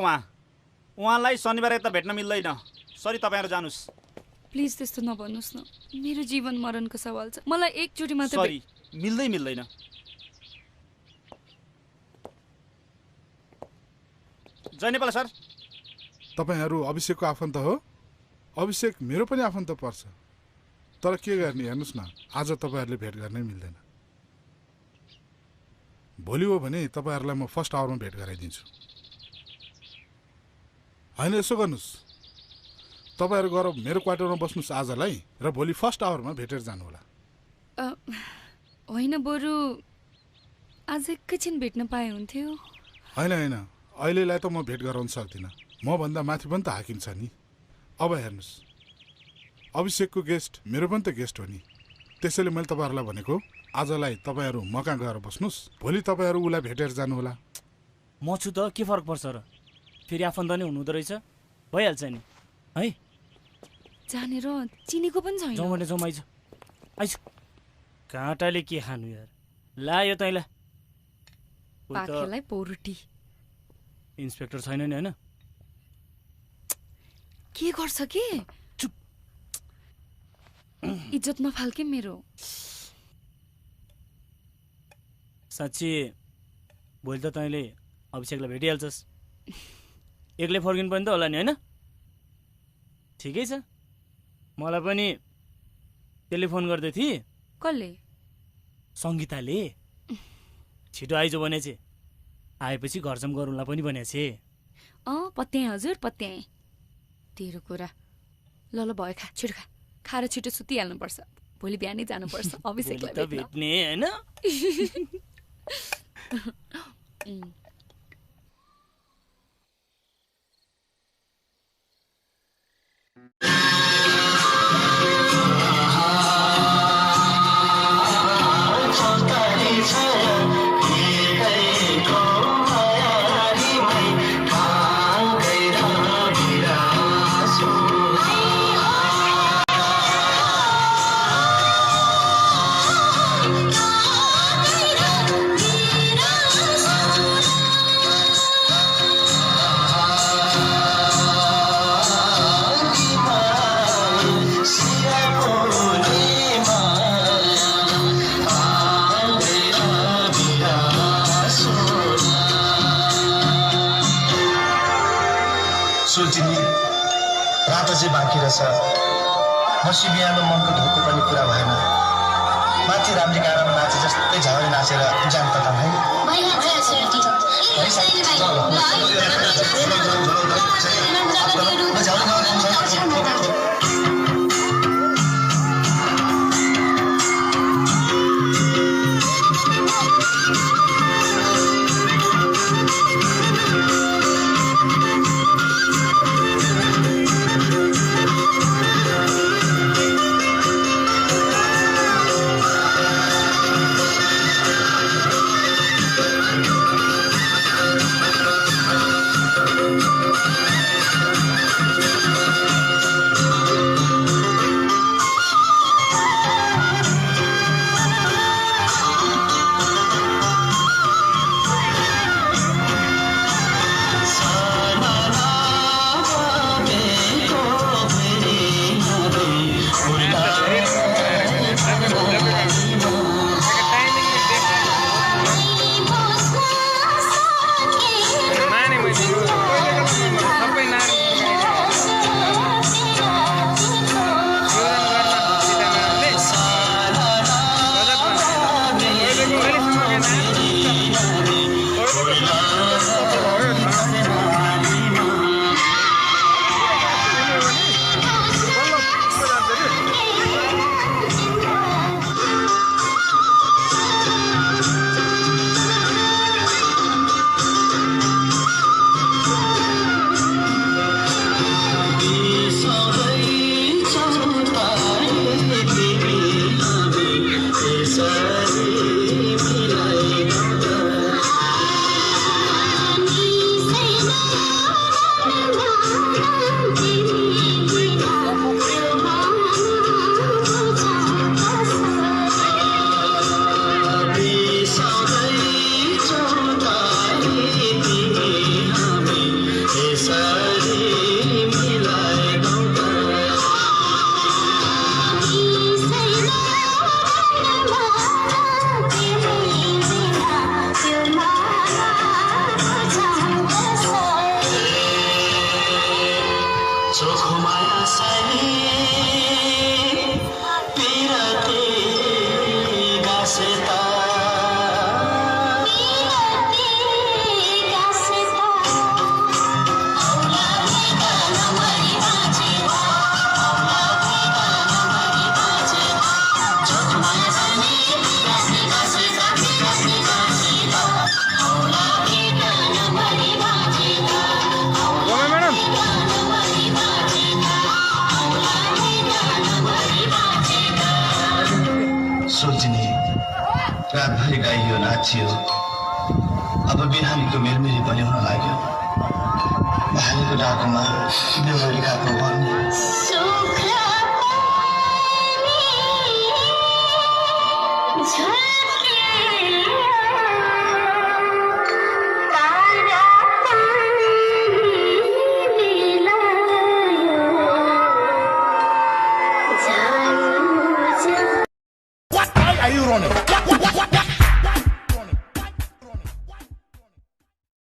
[SPEAKER 17] उहाँलाई शनिबार यता भेट्न मिल्दैन। सरी, तपाईँहरू जानुहोस्।
[SPEAKER 5] प्लिज त्यस्तो नभन्नुहोस् न, मेरो जीवन मरणको सवाल छ। मलाई एकचोटि मात्र।
[SPEAKER 17] सरी, मिल्दैन। जय नेपाल सर।
[SPEAKER 16] तपाईँहरू अभिषेकको आफन्त हो? अभिषेक मेरो पनि आफन्त पर्छ, तर के गर्ने हेर्नुहोस् न, आज तपाईँहरूले भेट गर्नै मिल्दैन। भोलि हो भने तपाईँहरूलाई म फर्स्ट आवरमा भेट गराइदिन्छु। होइन यसो गर्नुहोस्, तपाईँहरू गएर मेरो क्वार्टरमा बस्नुहोस् आजलाई, र भोलि फर्स्ट आवरमा भेटेर जानु होला।
[SPEAKER 5] होइन, बरु आज एकैछिन भेट्न पाए हुन्थ्यो।
[SPEAKER 16] होइन, अहिलेलाई त म भेट गराउन सक्दिनँ। मभन्दा माथि पनि त हाकिम छ नि। अब हेर्नुहोस्, अभिषेकको गेस्ट मेरो पनि त गेस्ट हो नि, त्यसैले मैले तपाईँहरूलाई भनेको आजलाई तपाईँहरू मका गएर बस्नुहोस्, भोलि तपाईँहरू उसलाई भेटेर जानु होला।
[SPEAKER 4] म छु त, के फरक पर्छ र? फेरि आफन्त नै हुनुहुँदो रहेछ, भइहाल्छ नि है।
[SPEAKER 5] जानेर चिनेको पनि छैन।
[SPEAKER 4] जाउँ भने जाउँ आइज आइज काँटाले के खानु यार ला यो तैँला
[SPEAKER 5] पाखेलाई पोरुटी
[SPEAKER 4] इन्सपेक्टर छैन नि होइन
[SPEAKER 5] के गर्छ के
[SPEAKER 4] चुप
[SPEAKER 5] इज्जत नफाल्के मेरो
[SPEAKER 4] साँच्ची भोलि त तैँले अभिषेकलाई भेटिहाल्छस् एक्लै फर्किनु पनि त होला नि होइन ठिकै छ मलाई पनि टेलिफोन गर्दै थिए
[SPEAKER 5] कसले
[SPEAKER 4] सङ्गीताले छिटो आइज भने चाहिँ आएपछि घरसम्म गरौँला पनि भनेको छे
[SPEAKER 5] पत्याएँ हजुर पत्याएँ तेरो कुरा ल ल भयो खा छिटो खा खाएर छिटो सुतिहाल्नुपर्छ भोलि बिहानै जानुपर्छ अभिषेकलाई
[SPEAKER 4] भेट्ने होइन
[SPEAKER 20] बाँकी रहेछ मसी बिहान मनको धोको पनि पुरा भएन माथि राम्री गाडामा नाचे जस्तै झगडे नाचेर जान कता है रातभरि गाइयो नाचियो अब बिहानीको मेलमेली पनि हुन लाग्यो भालेको डाकोमा बेहुरी खाएको पर्ने